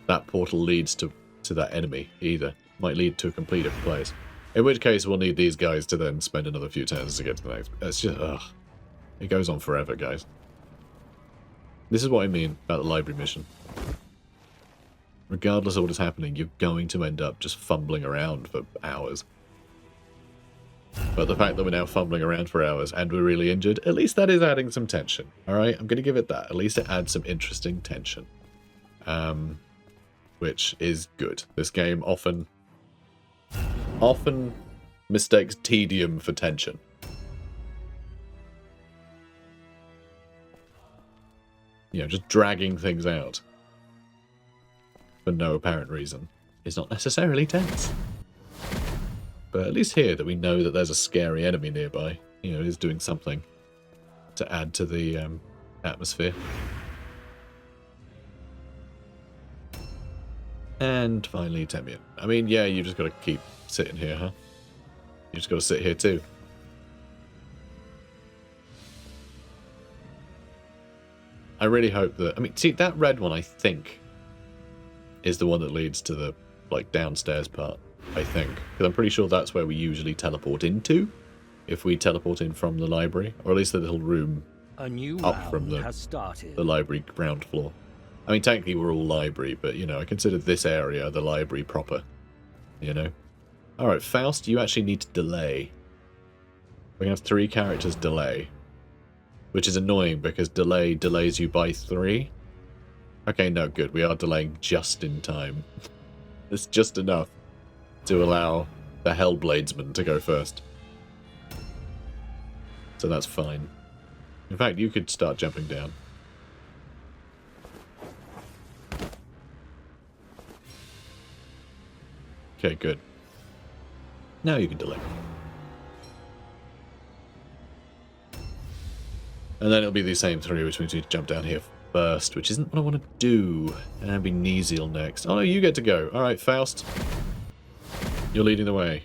that portal leads to that enemy either. Might lead to a complete different place. In which case, we'll need these guys to then spend another few turns to get to the next. It's just, ugh. It goes on forever, guys. This is what I mean about the library mission. Regardless of what is happening, you're going to end up just fumbling around for hours. But the fact that we're now fumbling around for hours and we're really injured, at least that is adding some tension. Alright, I'm going to give it that. At least it adds some interesting tension. Which is good. This game often mistakes tedium for tension. You know, just dragging things out for no apparent reason is not necessarily tense. But at least here that we know that there's a scary enemy nearby, you know, is doing something to add to the atmosphere. And finally, Temian. I mean, yeah, you just got to keep sitting here, huh? You just got to sit here too. I really hope that... I mean, see, that red one, I think, is the one that leads to the, like, downstairs part, I think. Because I'm pretty sure that's where we usually teleport into, if we teleport in from the library. Or at least the little room A new up from round has started. the library ground floor. I mean, technically we're all library, but, you know, I consider this area the library proper, you know? Alright, Faust, you actually need to delay. We're going to have 3 characters delay. Which is annoying, because delay delays you by 3. Okay, no, good. We are delaying just in time. It's just enough to allow the Hellbladesman to go first. So that's fine. In fact, you could start jumping down. Okay, good. Now you can delay. And then it'll be the same 3, which means we jump down here first, which isn't what I want to do. And it'll be Neziel next. Oh no, you get to go. Alright, Faust. You're leading the way.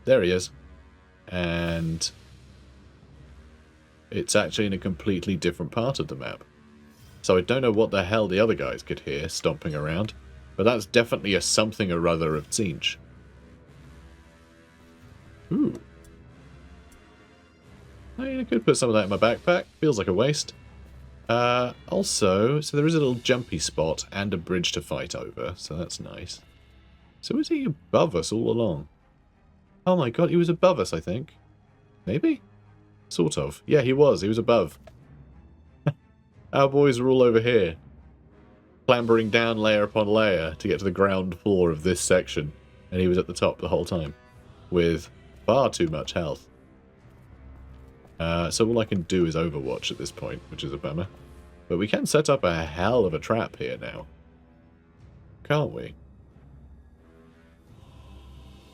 There he is. And it's actually in a completely different part of the map. So I don't know what the hell the other guys could hear stomping around. But that's definitely a something or other of Tzeentch. Ooh. I mean, I could put some of that in my backpack. Feels like a waste. Also, so there is a little jumpy spot and a bridge to fight over, so that's nice. So is he above us all along? Oh my god, he was above us, I think. Maybe? Sort of. Yeah, he was. He was above. Our boys were all over here, clambering down layer upon layer to get to the ground floor of this section, and he was at the top the whole time, with far too much health. So all I can do is Overwatch at this point, which is a bummer. But we can set up a hell of a trap here now. Can't we?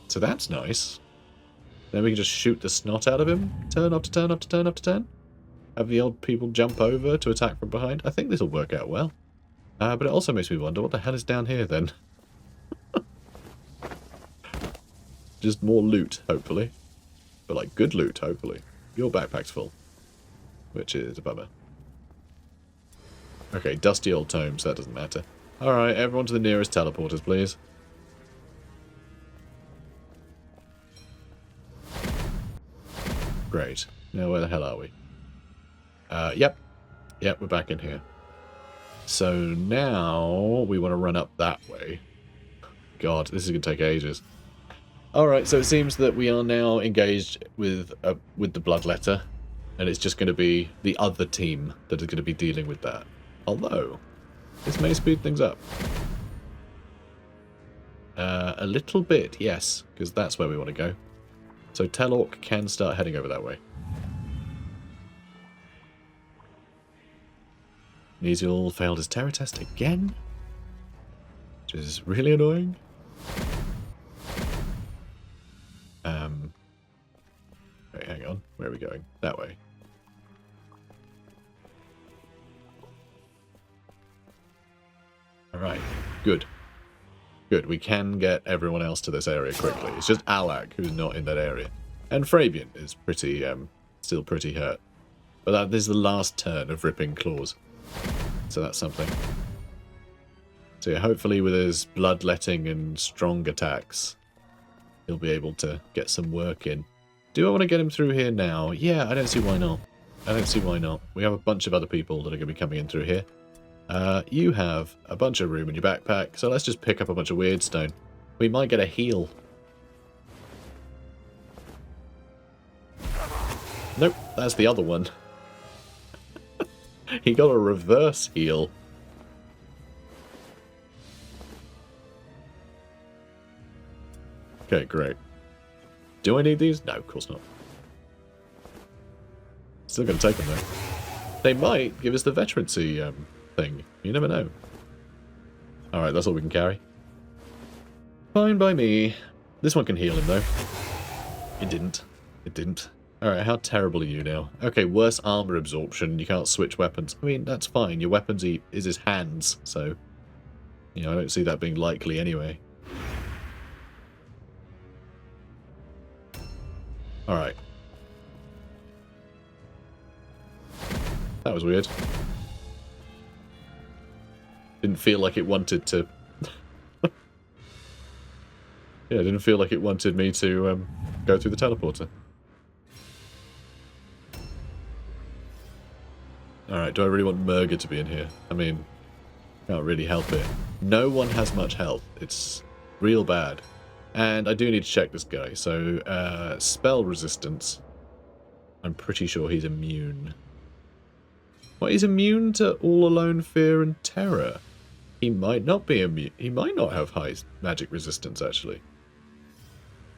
So that's nice. Then we can just shoot the snot out of him. Turn after turn after turn after turn. Have the old people jump over to attack from behind. I think this will work out well. But it also makes me wonder what the hell is down here then. Just more loot, hopefully. But like good loot, hopefully. Your backpack's full. Which is a bummer. Okay, dusty old tomes, that doesn't matter. Alright, everyone to the nearest teleporters, please. Great. Now where the hell are we? Yep. Yep, we're back in here. So now we want to run up that way. God, this is going to take ages. Alright, so it seems that we are now engaged with the Bloodletter, and it's just going to be the other team that is going to be dealing with that. Although, this may speed things up. A little bit, yes, because that's where we want to go. So Telorc can start heading over that way. Nesiel failed his terror test again, which is really annoying. Wait, hang on. Where are we going? That way. Alright, good. Good, we can get everyone else to this area quickly. It's just Alak who's not in that area. And Fabian is pretty, still pretty hurt. But this is the last turn of Ripping Claws. So that's something. So yeah, hopefully with his bloodletting and strong attacks, he'll be able to get some work in. Do I want to get him through here now? Yeah, I don't see why not. I don't see why not. We have a bunch of other people that are going to be coming in through here. You have a bunch of room in your backpack, so let's just pick up a bunch of weird stone. We might get a heal. Nope, that's the other one. He got a reverse heal. Okay, great. Do I need these? No, of course not. Still going to take them though. They might give us the veterancy thing. You never know. Alright, that's all we can carry. Fine by me. This one can heal him though. It didn't. It didn't. Alright, how terrible are you now? Okay, worse armor absorption. You can't switch weapons. I mean, that's fine. Your weapons is his hands, so... You know, I don't see that being likely anyway. Alright. That was weird. Didn't feel like it wanted to... Yeah, it didn't feel like it wanted me to go through the teleporter. Alright, do I really want Murga to be in here? I mean, can't really help it. No one has much health. It's real bad. And I do need to check this guy. So, spell resistance. I'm pretty sure he's immune. Well, he's immune to all alone fear and terror. He might not be immune. He might not have high magic resistance, actually.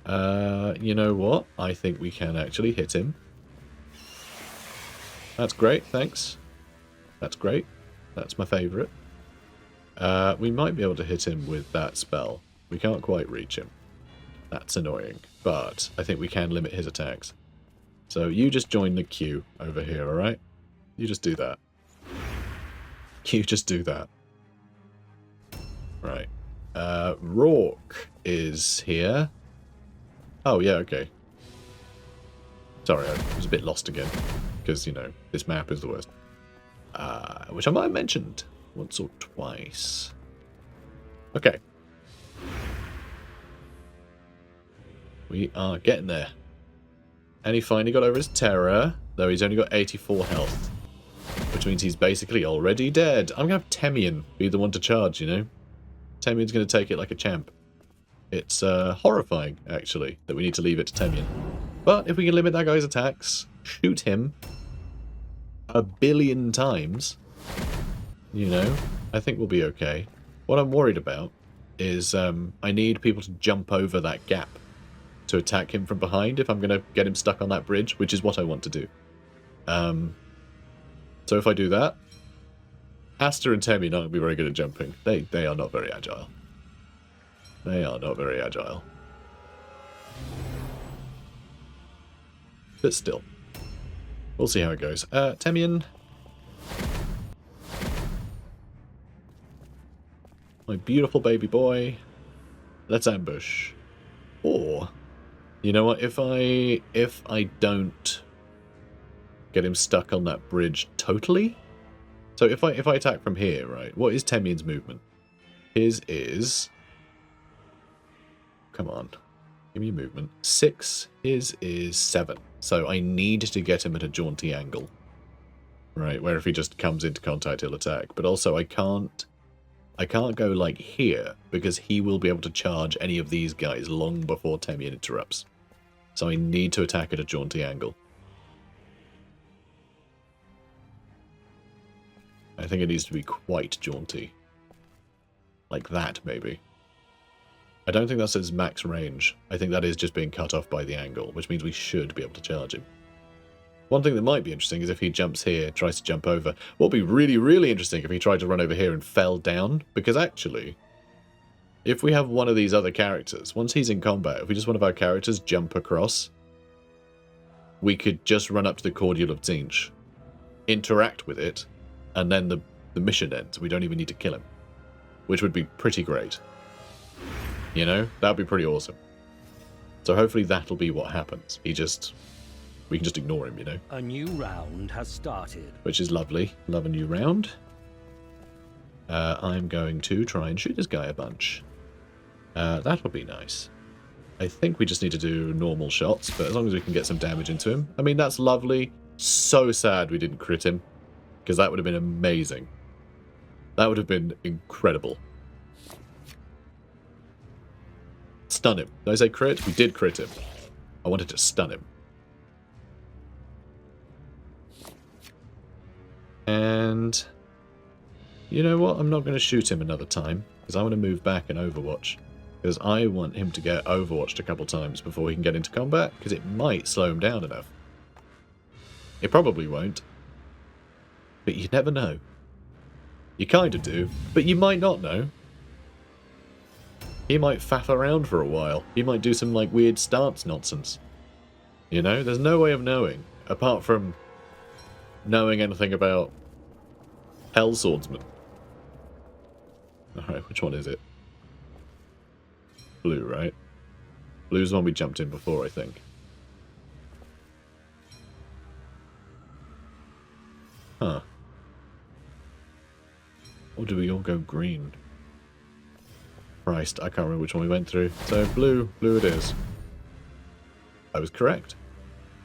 You know what? I think we can actually hit him. That's great, thanks. That's great. That's my favourite. We might be able to hit him with that spell. We can't quite reach him. That's annoying. But I think we can limit his attacks. So you just join the queue over here, alright? You just do that. You just do that. Right. Rourke is here. Oh, yeah, okay. Sorry, I was a bit lost again. Because, you know, this map is the worst. Which I might have mentioned once or twice. Okay. We are getting there. And he finally got over his terror, though he's only got 84 health. Which means he's basically already dead. I'm going to have Temian be the one to charge, you know? Temian's going to take it like a champ. It's horrifying, actually, that we need to leave it to Temian. But if we can limit that guy's attacks, shoot him a billion times, you know, I think we'll be okay. What I'm worried about is I need people to jump over that gap to attack him from behind if I'm going to get him stuck on that bridge, which is what I want to do. So if I do that, Aster and Temi aren't going to be very good at jumping. They are not very agile. They are not very agile. But still. We'll see how it goes. Temian. My beautiful baby boy. Let's ambush. Or, you know what, if I don't get him stuck on that bridge totally. So if I attack from here, right? What is Temian's movement? His is, come on, give me a movement. 6. His is 7. So I need to get him at a jaunty angle, right? Where if he just comes into contact, he'll attack. But also I can't go like here because he will be able to charge any of these guys long before Temian interrupts. So I need to attack at a jaunty angle. I think it needs to be quite jaunty. Like that, maybe. I don't think that's his max range. I think that is just being cut off by the angle, which means we should be able to charge him. One thing that might be interesting is if he jumps here, tries to jump over. What would be really, really interesting if he tried to run over here and fell down. Because actually, if we have one of these other characters, once he's in combat, if we just one of our characters jump across, we could just run up to the Cordial of Tzeentch, interact with it, and then the mission ends. We don't even need to kill him. Which would be pretty great. You know? That would be pretty awesome. So hopefully that'll be what happens. We can just ignore him, you know? A new round has started. Which is lovely. Love a new round. I'm going to try and shoot this guy a bunch. That'll be nice. I think we just need to do normal shots, but as long as we can get some damage into him. I mean, that's lovely. So sad we didn't crit him. Because that would have been amazing. That would have been incredible. Stun him. Did I say crit? We did crit him. I wanted to stun him. And you know what? I'm not going to shoot him another time. Because I want to move back in Overwatch. Because I want him to get Overwatched a couple times before he can get into combat. Because it might slow him down enough. It probably won't. But you never know. You kind of do, but you might not know. He might faff around for a while. He might do some, like, weird stance nonsense. You know? There's no way of knowing, apart from knowing anything about Hell Swordsman. Alright, which one is it? Blue, right? Blue's the one we jumped in before, I think. Huh. Or do we all go green? Christ, I can't remember which one we went through. So blue it is. I was correct.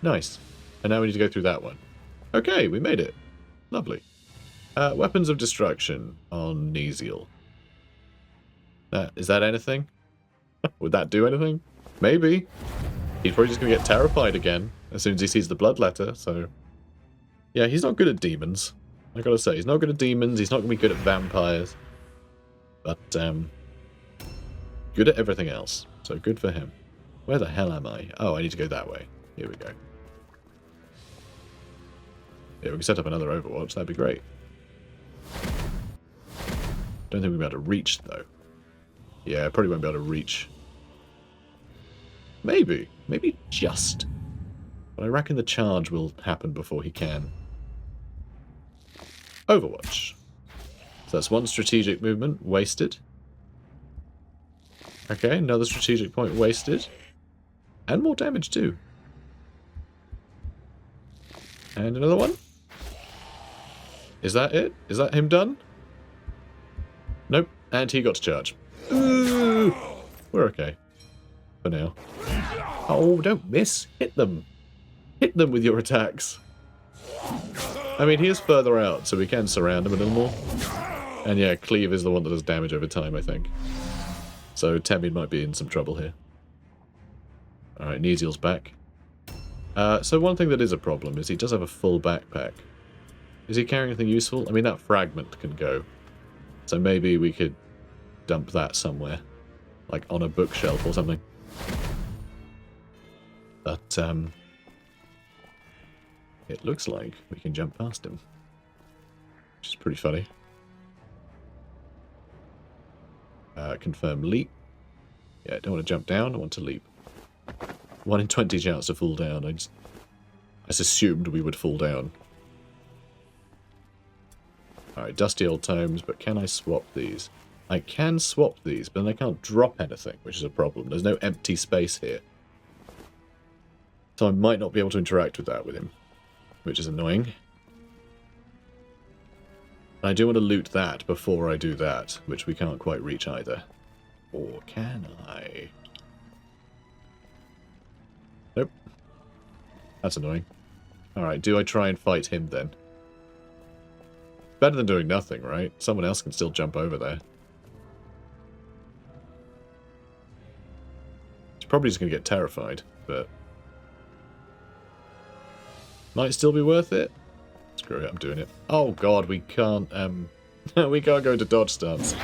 Nice. And now we need to go through that one. Okay, we made it. Lovely. Weapons of destruction on Neziel. Is that anything? Would that do anything? Maybe. He's probably just going to get terrified again as soon as he sees the bloodletter, so... Yeah, he's not good at demons. I gotta say, he's not good at demons, he's not gonna be good at vampires. But, good at everything else. So good for him. Where the hell am I? Oh, I need to go that way. Here we go. Yeah, we can set up another Overwatch, that'd be great. Don't think we'll be able to reach, though. Yeah, probably won't be able to reach. Maybe. Maybe just. But I reckon the charge will happen before he can. Overwatch. So that's one strategic movement wasted. Okay, another strategic point wasted. And more damage too. And another one. Is that it? Is that him done? Nope. And he got to charge. Ooh, we're okay. For now. Oh, don't miss. Hit them. Hit them with your attacks. I mean, he is further out, so we can surround him a little more. And yeah, Cleave is the one that does damage over time, I think. So Temian might be in some trouble here. Alright, Neziel's back. So one thing that is a problem is he does have a full backpack. Is he carrying anything useful? I mean, that fragment can go. So maybe we could dump that somewhere. Like on a bookshelf or something. But, it looks like we can jump past him. Which is pretty funny. Confirm leap. Yeah, I don't want to jump down, I want to leap. 1 in 20 chance to fall down. It's assumed we would fall down. Alright, dusty old tomes, but can I swap these? I can swap these, but then I can't drop anything, which is a problem. There's no empty space here. So I might not be able to interact with that with him, which is annoying. I do want to loot that before I do that, which we can't quite reach either. Or can I? Nope. That's annoying. Alright, do I try and fight him then? Better than doing nothing, right? Someone else can still jump over there. He's probably just going to get terrified, but... might still be worth it. Screw it, I'm doing it. Oh god, we can't, we can't go into dodge stance.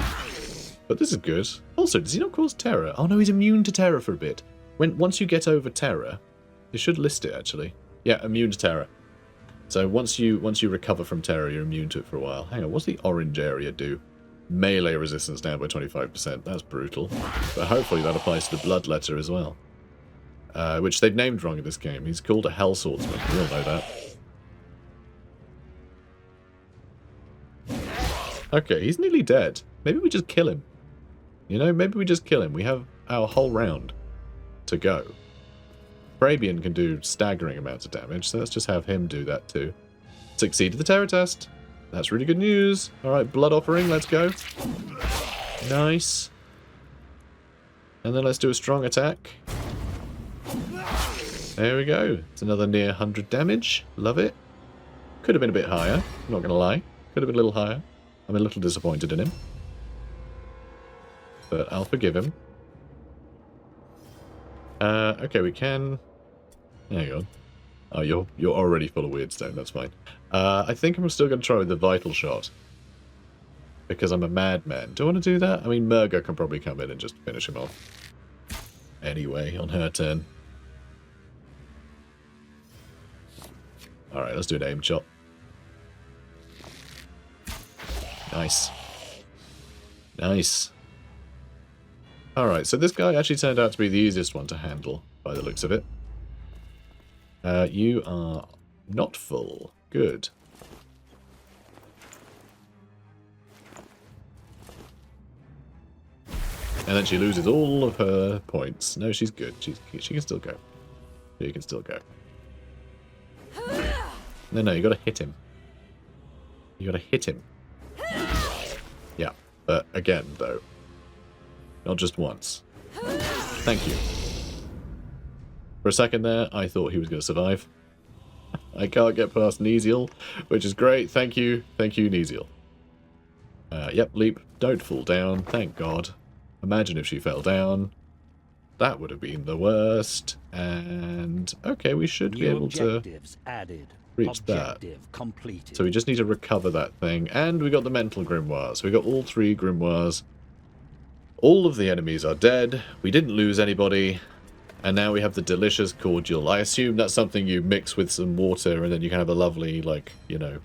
But this is good. Also, does he not cause terror? Oh no, he's immune to terror for a bit. Once you get over terror, you should list it actually. Yeah, immune to terror. So once you recover from terror, you're immune to it for a while. Hang on, what's the orange area do? Melee resistance down by 25%. That's brutal. But hopefully that applies to the Bloodletter as well. Which they've named wrong in this game. He's called a Hell Swordsman. We all know that. Okay, he's nearly dead. Maybe we just kill him. You know, maybe we just kill him. We have our whole round to go. Brabian can do staggering amounts of damage, so let's just have him do that too. Succeeded the terror test. That's really good news. Alright, blood offering, let's go. Nice. And then let's do a strong attack. There we go. It's another near 100 damage. Love it. Could have been a bit higher, I'm not going to lie. Could have been a little higher. I'm a little disappointed in him. But I'll forgive him. Okay, we can... Hang on. Oh, you're already full of weird stone, that's fine. I think I'm still going to try with the vital shot. Because I'm a madman. Do I want to do that? I mean, Murga can probably come in and just finish him off. Anyway, on her turn. Alright, let's do an aim shot. Nice. Nice. Alright, so this guy actually turned out to be the easiest one to handle, by the looks of it. You are not full. Good. And then she loses all of her points. No, she's good. She can still go. She can still go. No, you gotta hit him. You gotta hit him. Yeah, but again, though. Not just once. Thank you. For a second there, I thought he was going to survive. I can't get past Neziel, which is great. Thank you. Thank you, Neziel. Yep, leap. Don't fall down. Thank God. Imagine if she fell down. That would have been the worst. And, okay, we should be able to reach that. Completed. So we just need to recover that thing. And we got the mental grimoires. We got all 3 grimoires. All of the enemies are dead. We didn't lose anybody. And now we have the delicious cordial. I assume that's something you mix with some water and then you can have a lovely, like, you know,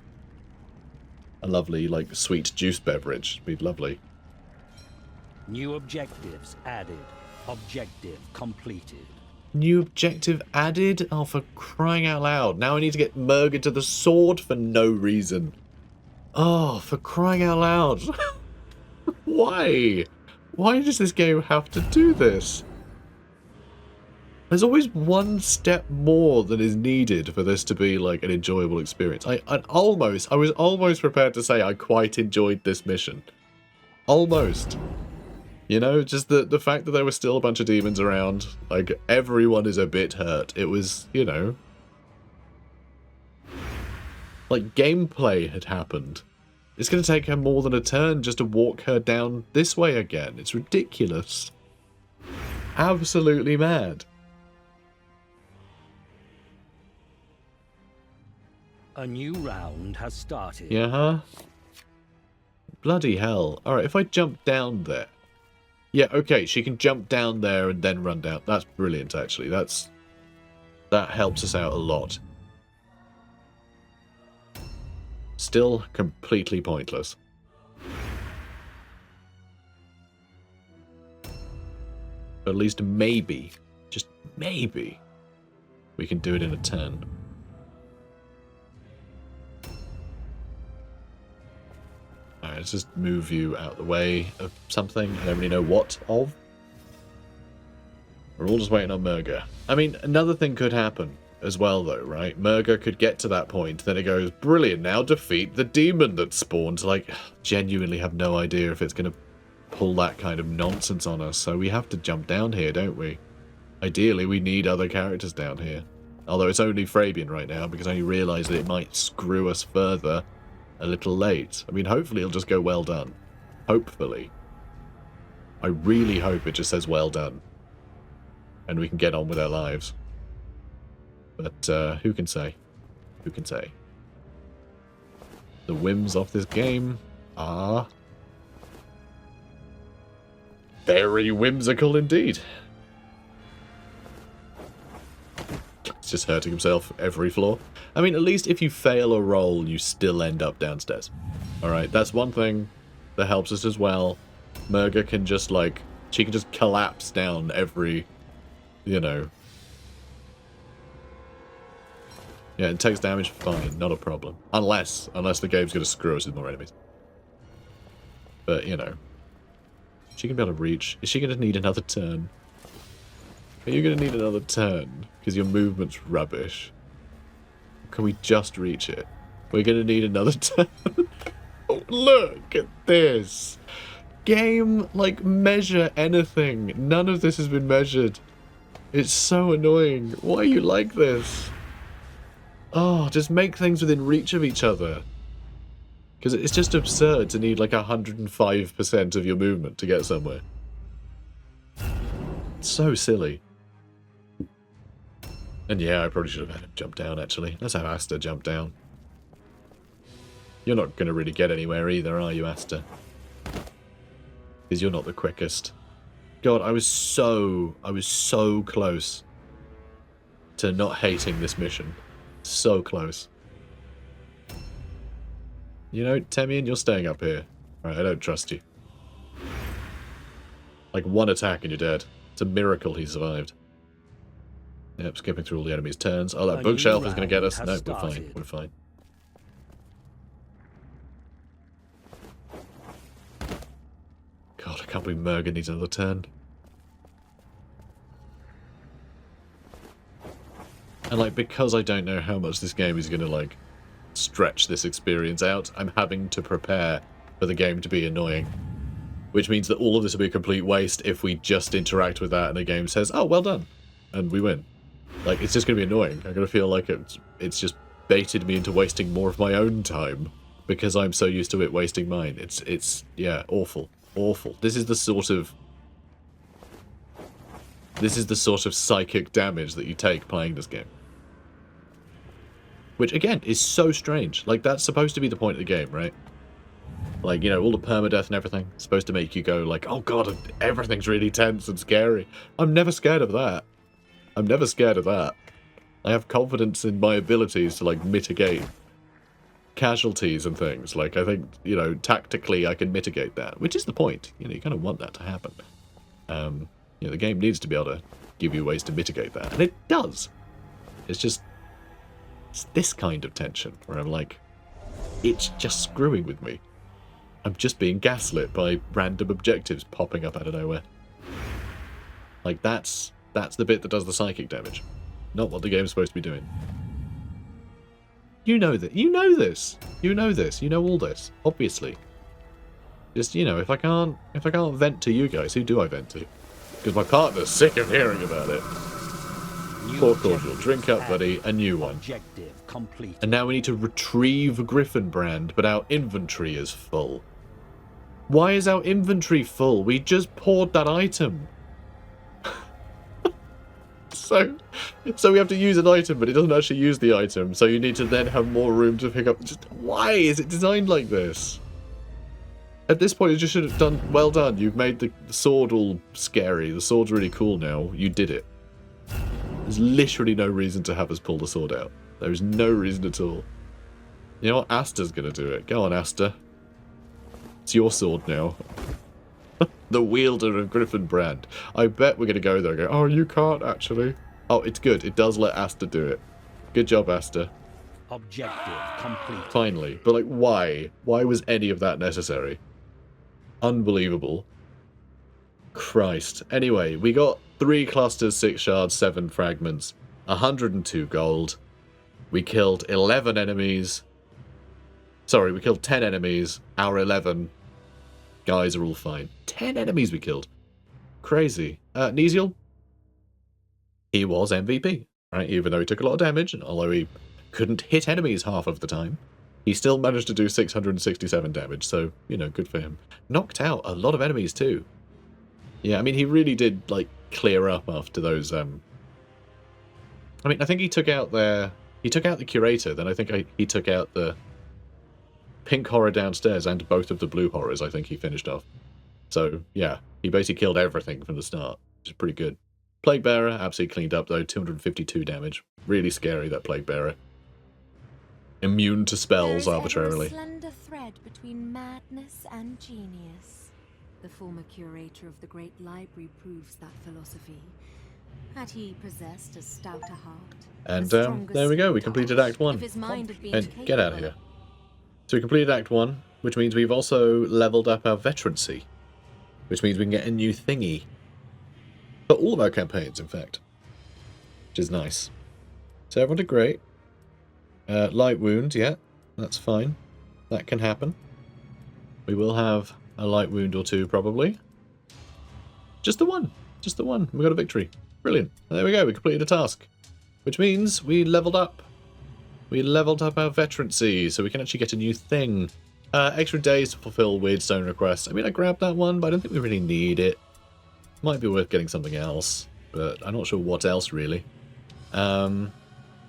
a lovely, like, sweet juice beverage. It'd be lovely. New objectives added. Objective completed. New objective added? Oh, for crying out loud. Now I need to get Murga to the sword for no reason. Oh, for crying out loud. Why? Why does this game have to do this? There's always one step more than is needed for this to be like an enjoyable experience. I was almost prepared to say I quite enjoyed this mission. Almost. You know, just the fact that there were still a bunch of demons around, like everyone is a bit hurt. It was, you know, like gameplay had happened. It's going to take her more than a turn just to walk her down this way again. It's ridiculous. Absolutely mad. A new round has started. Yeah, huh? Bloody hell. Alright, if I jump down there. Yeah, okay, she can jump down there and then run down. That's brilliant, actually. That helps us out a lot. Still completely pointless. But at least maybe, just maybe, we can do it in a turn. let's just move you out the way of something. I don't really know what of. We're all just waiting on Murga. I mean, another thing could happen as well, though, right? Murga could get to that point, then it goes, brilliant, now defeat the demon that spawned. Like, genuinely have no idea if it's going to pull that kind of nonsense on us, so we have to jump down here, don't we? Ideally, we need other characters down here. Although it's only Fabian right now, because I realised that it might screw us further a little late. I mean, hopefully it'll just go well done. Hopefully. I really hope it just says well done. And we can get on with our lives. But who can say? Who can say? The whims of this game are very whimsical indeed. He's just hurting himself every floor. I mean, at least if you fail a roll, you still end up downstairs. Alright, that's one thing that helps us as well. Murga can just, like, she can just collapse down every, you know. Yeah, it takes damage, fine, not a problem. Unless the game's going to screw us with more enemies. But, you know. She can be able to reach. Is she going to need another turn? Are you going to need another turn? Because your movement's rubbish. Can we just reach it? We're going to need another turn. Oh, look at this. Game, like, measure anything. None of this has been measured. It's so annoying. Why are you like this? Oh, just make things within reach of each other. Because it's just absurd to need like 105% of your movement to get somewhere. It's so silly. And yeah, I probably should have had him jump down, actually. Let's have Asta jump down. You're not going to really get anywhere either, are you, Asta? Because you're not the quickest. God, I was so close to not hating this mission. So close. You know, Temian, you're staying up here. Alright, I don't trust you. Like, one attack and you're dead. It's a miracle he survived. Yep, skipping through all the enemy's turns. Oh, that bookshelf is going to get us. No, we're fine. We're fine. God, I can't believe Murga needs another turn. And, like, because I don't know how much this game is going to, like, stretch this experience out, I'm having to prepare for the game to be annoying. Which means that all of this will be a complete waste if we just interact with that and the game says, oh, well done, and we win. Like, it's just going to be annoying. I'm going to feel like it's just baited me into wasting more of my own time because I'm so used to it wasting mine. It's yeah, awful. Awful. This is the sort of psychic damage that you take playing this game. Which, again, is so strange. Like, that's supposed to be the point of the game, right? Like, you know, all the permadeath and everything is supposed to make you go like, oh god, everything's really tense and scary. I'm never scared of that. I'm never scared of that. I have confidence in my abilities to, like, mitigate casualties and things. Like, I think, you know, tactically I can mitigate that. Which is the point. You know, you kind of want that to happen. You know, the game needs to be able to give you ways to mitigate that. And it does. It's just... it's this kind of tension where I'm like, it's just screwing with me. I'm just being gaslit by random objectives popping up out of nowhere. Like, that's the bit that does the psychic damage. Not what the game's supposed to be doing. You know that. You know this. You know this. You know all this. Obviously. Just, you know, if I can't vent to you guys, who do I vent to? Because my partner's sick of hearing about it. Poor cordial. Drink up, buddy. A new one. Objective complete. And now we need to retrieve Griffin brand, but our inventory is full. Why is our inventory full? We just poured that item. So we have to use an item, but it doesn't actually use the item. So you need to then have more room to pick up. Just why is it designed like this? At this point, it just should have done. Well done. You've made the sword all scary. The sword's really cool now. You did it. There's literally no reason to have us pull the sword out. There is no reason at all. You know what? Asta's gonna do it. Go on, Asta. It's your sword now. The wielder of Griffin brand. I bet we're gonna go there and go, oh, you can't actually. Oh, it's good. It does let Asta do it. Good job, Asta. Objective completed. Finally. But, like, why? Why was any of that necessary? Unbelievable. Christ. Anyway, we got 3 clusters, 6 shards, 7 fragments, 102 gold. We killed 11 enemies. Sorry, we killed 10 enemies. Our 11 guys are all fine. 10 enemies we killed. Crazy. Nesiel? He was MVP, right? Even though he took a lot of damage, and although he couldn't hit enemies half of the time, he still managed to do 667 damage, so, you know, good for him. Knocked out a lot of enemies, too. Yeah, I mean, he really did, like, clear up after those, I mean, I think he took out the Curator, then I think he took out the pink horror downstairs and both of the blue horrors I think he finished off. So, yeah, he basically killed everything from the start, which is pretty good. Plague Bearer, absolutely cleaned up, though, 252 damage. Really scary, that Plague Bearer. Immune to spells arbitrarily. There is ever a slender thread between madness and genius. The former curator of the Great Library proves that philosophy. Had he possessed a stouter heart, and there we go, we completed Act 1. if his mind had been And get out of here. So we completed Act 1, which means we've also leveled up our veterancy. Which means we can get a new thingy. For all of our campaigns, in fact. Which is nice. So everyone did great. Light wound, yeah, that's fine. That can happen. We will have a light wound or two, probably. Just the one. Just the one. We got a victory. Brilliant. And there we go, we completed a task. Which means we leveled up. We leveled up our veterancy, so we can actually get a new thing. Extra days to fulfill weird stone requests. I mean, I grabbed that one, but I don't think we really need it. Might be worth getting something else, but I'm not sure what else, really.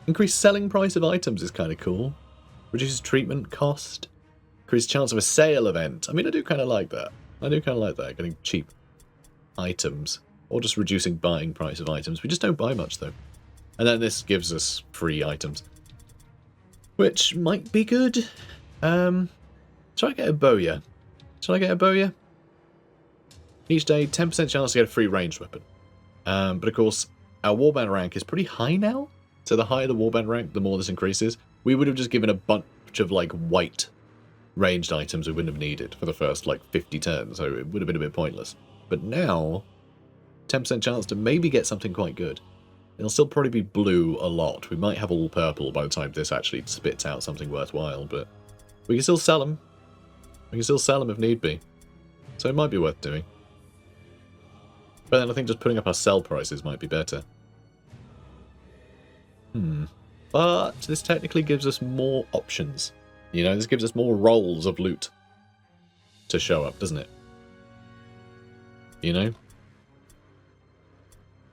Increased selling price of items is kind of cool. Reduces treatment cost. Increased chance of a sale event. I mean, I do kind of like that. I do kind of like that, getting cheap items. Or just reducing buying price of items. We just don't buy much, though. And then this gives us free items. Which might be good. Shall I get a bowyer? Shall I get a bowyer? Each day, 10% chance to get a free ranged weapon. But of course, our warband rank is pretty high now. So the higher the warband rank, the more this increases. We would have just given a bunch of, like, white ranged items we wouldn't have needed for the first, like, 50 turns. So it would have been a bit pointless. But now, 10% chance to maybe get something quite good. It'll still probably be blue a lot. We might have all purple by the time this actually spits out something worthwhile, but we can still sell them. We can still sell them if need be. So it might be worth doing. But then I think just putting up our sell prices might be better. But this technically gives us more options. You know, this gives us more rolls of loot to show up, doesn't it? You know?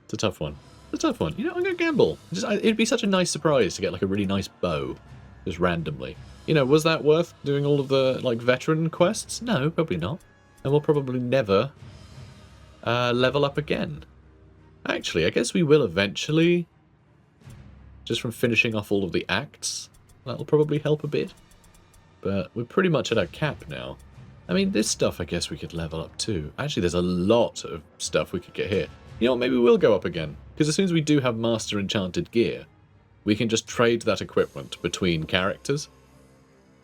It's a tough one. It's a tough one. You know, I'm going to gamble. It'd be such a nice surprise to get, like, a really nice bow. Just randomly. You know, was that worth doing all of the, like, veteran quests? No, probably not. And we'll probably never level up again. Actually, I guess we will eventually. Just from finishing off all of the acts. That'll probably help a bit. But we're pretty much at our cap now. I mean, this stuff I guess we could level up too. Actually, there's a lot of stuff we could get here. You know what, maybe we'll go up again. Because as soon as we do have Master Enchanted gear, we can just trade that equipment between characters.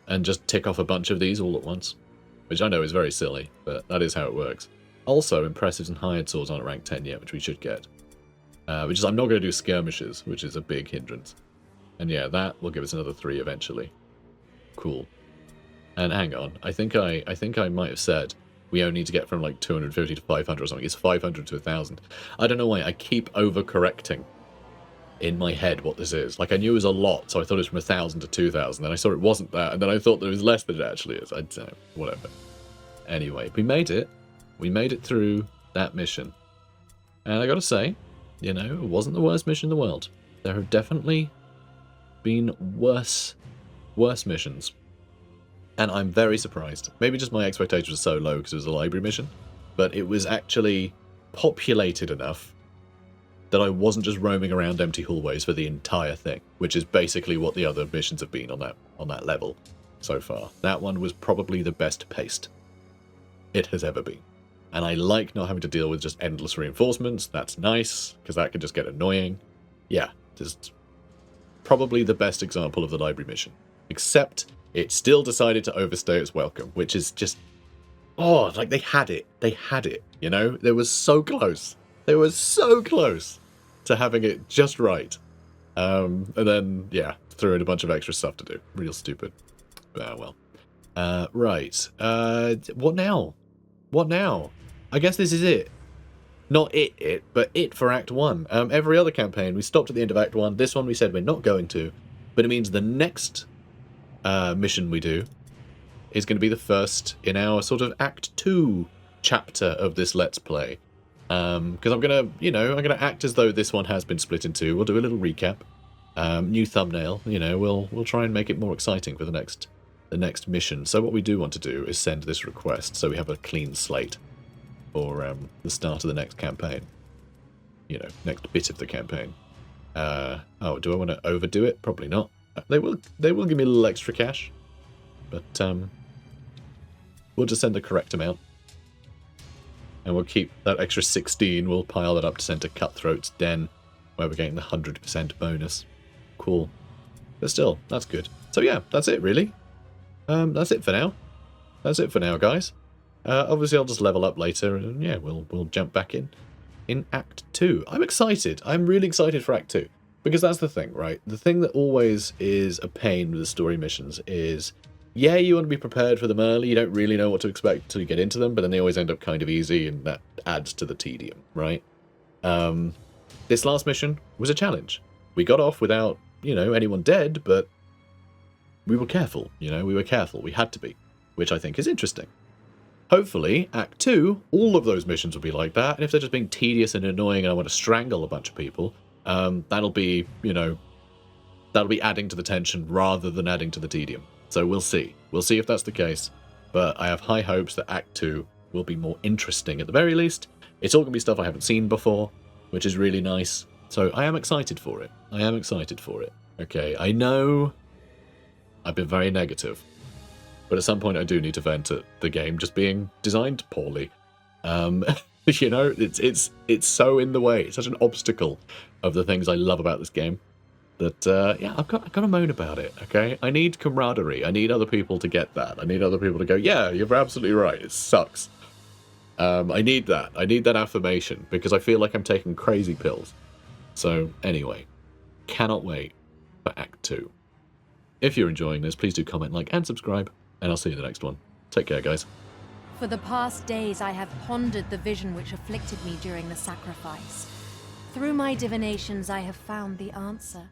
And just tick off a bunch of these all at once. Which I know is very silly, but that is how it works. Also, Impressives and Hired Swords aren't at rank 10 yet, which we should get. Which is, I'm not going to do Skirmishes, which is a big hindrance. And yeah, that will give us another 3 eventually. Cool. And hang on, I think I might have said we only need to get from like 250 to 500 or something. It's 500 to 1,000. I don't know why, I keep overcorrecting in my head what this is. Like, I knew it was a lot, so I thought it was from 1,000 to 2,000. Then I saw it wasn't that, and then I thought that it was less than it actually is. I don't know, whatever. Anyway, we made it. We made it through that mission. And I gotta say, you know, it wasn't the worst mission in the world. There have definitely been worse missions. And I'm very surprised. Maybe just my expectations were so low because it was a library mission. But it was actually populated enough that I wasn't just roaming around empty hallways for the entire thing. Which is basically what the other missions have been on that level so far. That one was probably the best paced it has ever been. And I like not having to deal with just endless reinforcements. That's nice, because that can just get annoying. Yeah, just probably the best example of the library mission. Except it still decided to overstay its welcome, which is just... Oh, like they had it. They had it, you know? They were so close. They were so close to having it just right. And then, yeah, threw in a bunch of extra stuff to do. Real stupid. Ah, well. Right. What now? What now? I guess this is it. Not it, but it for Act 1. Every other campaign, we stopped at the end of Act 1. This one we said we're not going to. But it means the next mission we do is going to be the first in our sort of Act 2 chapter of this Let's Play. Because I'm going to, I'm going to act as though this one has been split in two. We'll do a little recap. New thumbnail, we'll try and make it more exciting for the next mission. So what we do want to do is send this request so we have a clean slate for the start of the next campaign. Next bit of the campaign. Oh, do I want to overdo it? Probably not. They will give me a little extra cash, but we'll just send the correct amount. And we'll keep that extra 16, we'll pile that up to send to Cutthroat's Den, where we're getting the 100% bonus. Cool. But still, that's good. So yeah, that's it really. That's it for now. That's it for now, guys. Obviously I'll just level up later, and yeah, we'll jump back in Act 2. I'm excited. I'm really excited for Act 2. Because that's the thing, right? The thing that always is a pain with the story missions is, yeah, you want to be prepared for them early, you don't really know what to expect until you get into them, but then they always end up kind of easy, and that adds to the tedium, right? This last mission was a challenge. We got off without, anyone dead, but we were careful, we were careful. We had to be, which I think is interesting. Hopefully, Act 2, all of those missions will be like that, and if they're just being tedious and annoying and I want to strangle a bunch of people, that'll be, that'll be adding to the tension rather than adding to the tedium. So we'll see. We'll see if that's the case. But I have high hopes that Act 2 will be more interesting at the very least. It's all going to be stuff I haven't seen before, which is really nice. So I am excited for it. I am excited for it. Okay, I know I've been very negative. But at some point I do need to vent at the game just being designed poorly. It's so in the way. It's such an obstacle of the things I love about this game that, yeah, I've got to moan about it, okay? I need camaraderie. I need other people to get that. I need other people to go, yeah, you're absolutely right. It sucks. I need that. I need that affirmation because I feel like I'm taking crazy pills. So, anyway, cannot wait for Act 2. If you're enjoying this, please do comment, like, and subscribe, and I'll see you in the next one. Take care, guys. For the past days I have pondered the vision which afflicted me during the sacrifice. Through my divinations I have found the answer.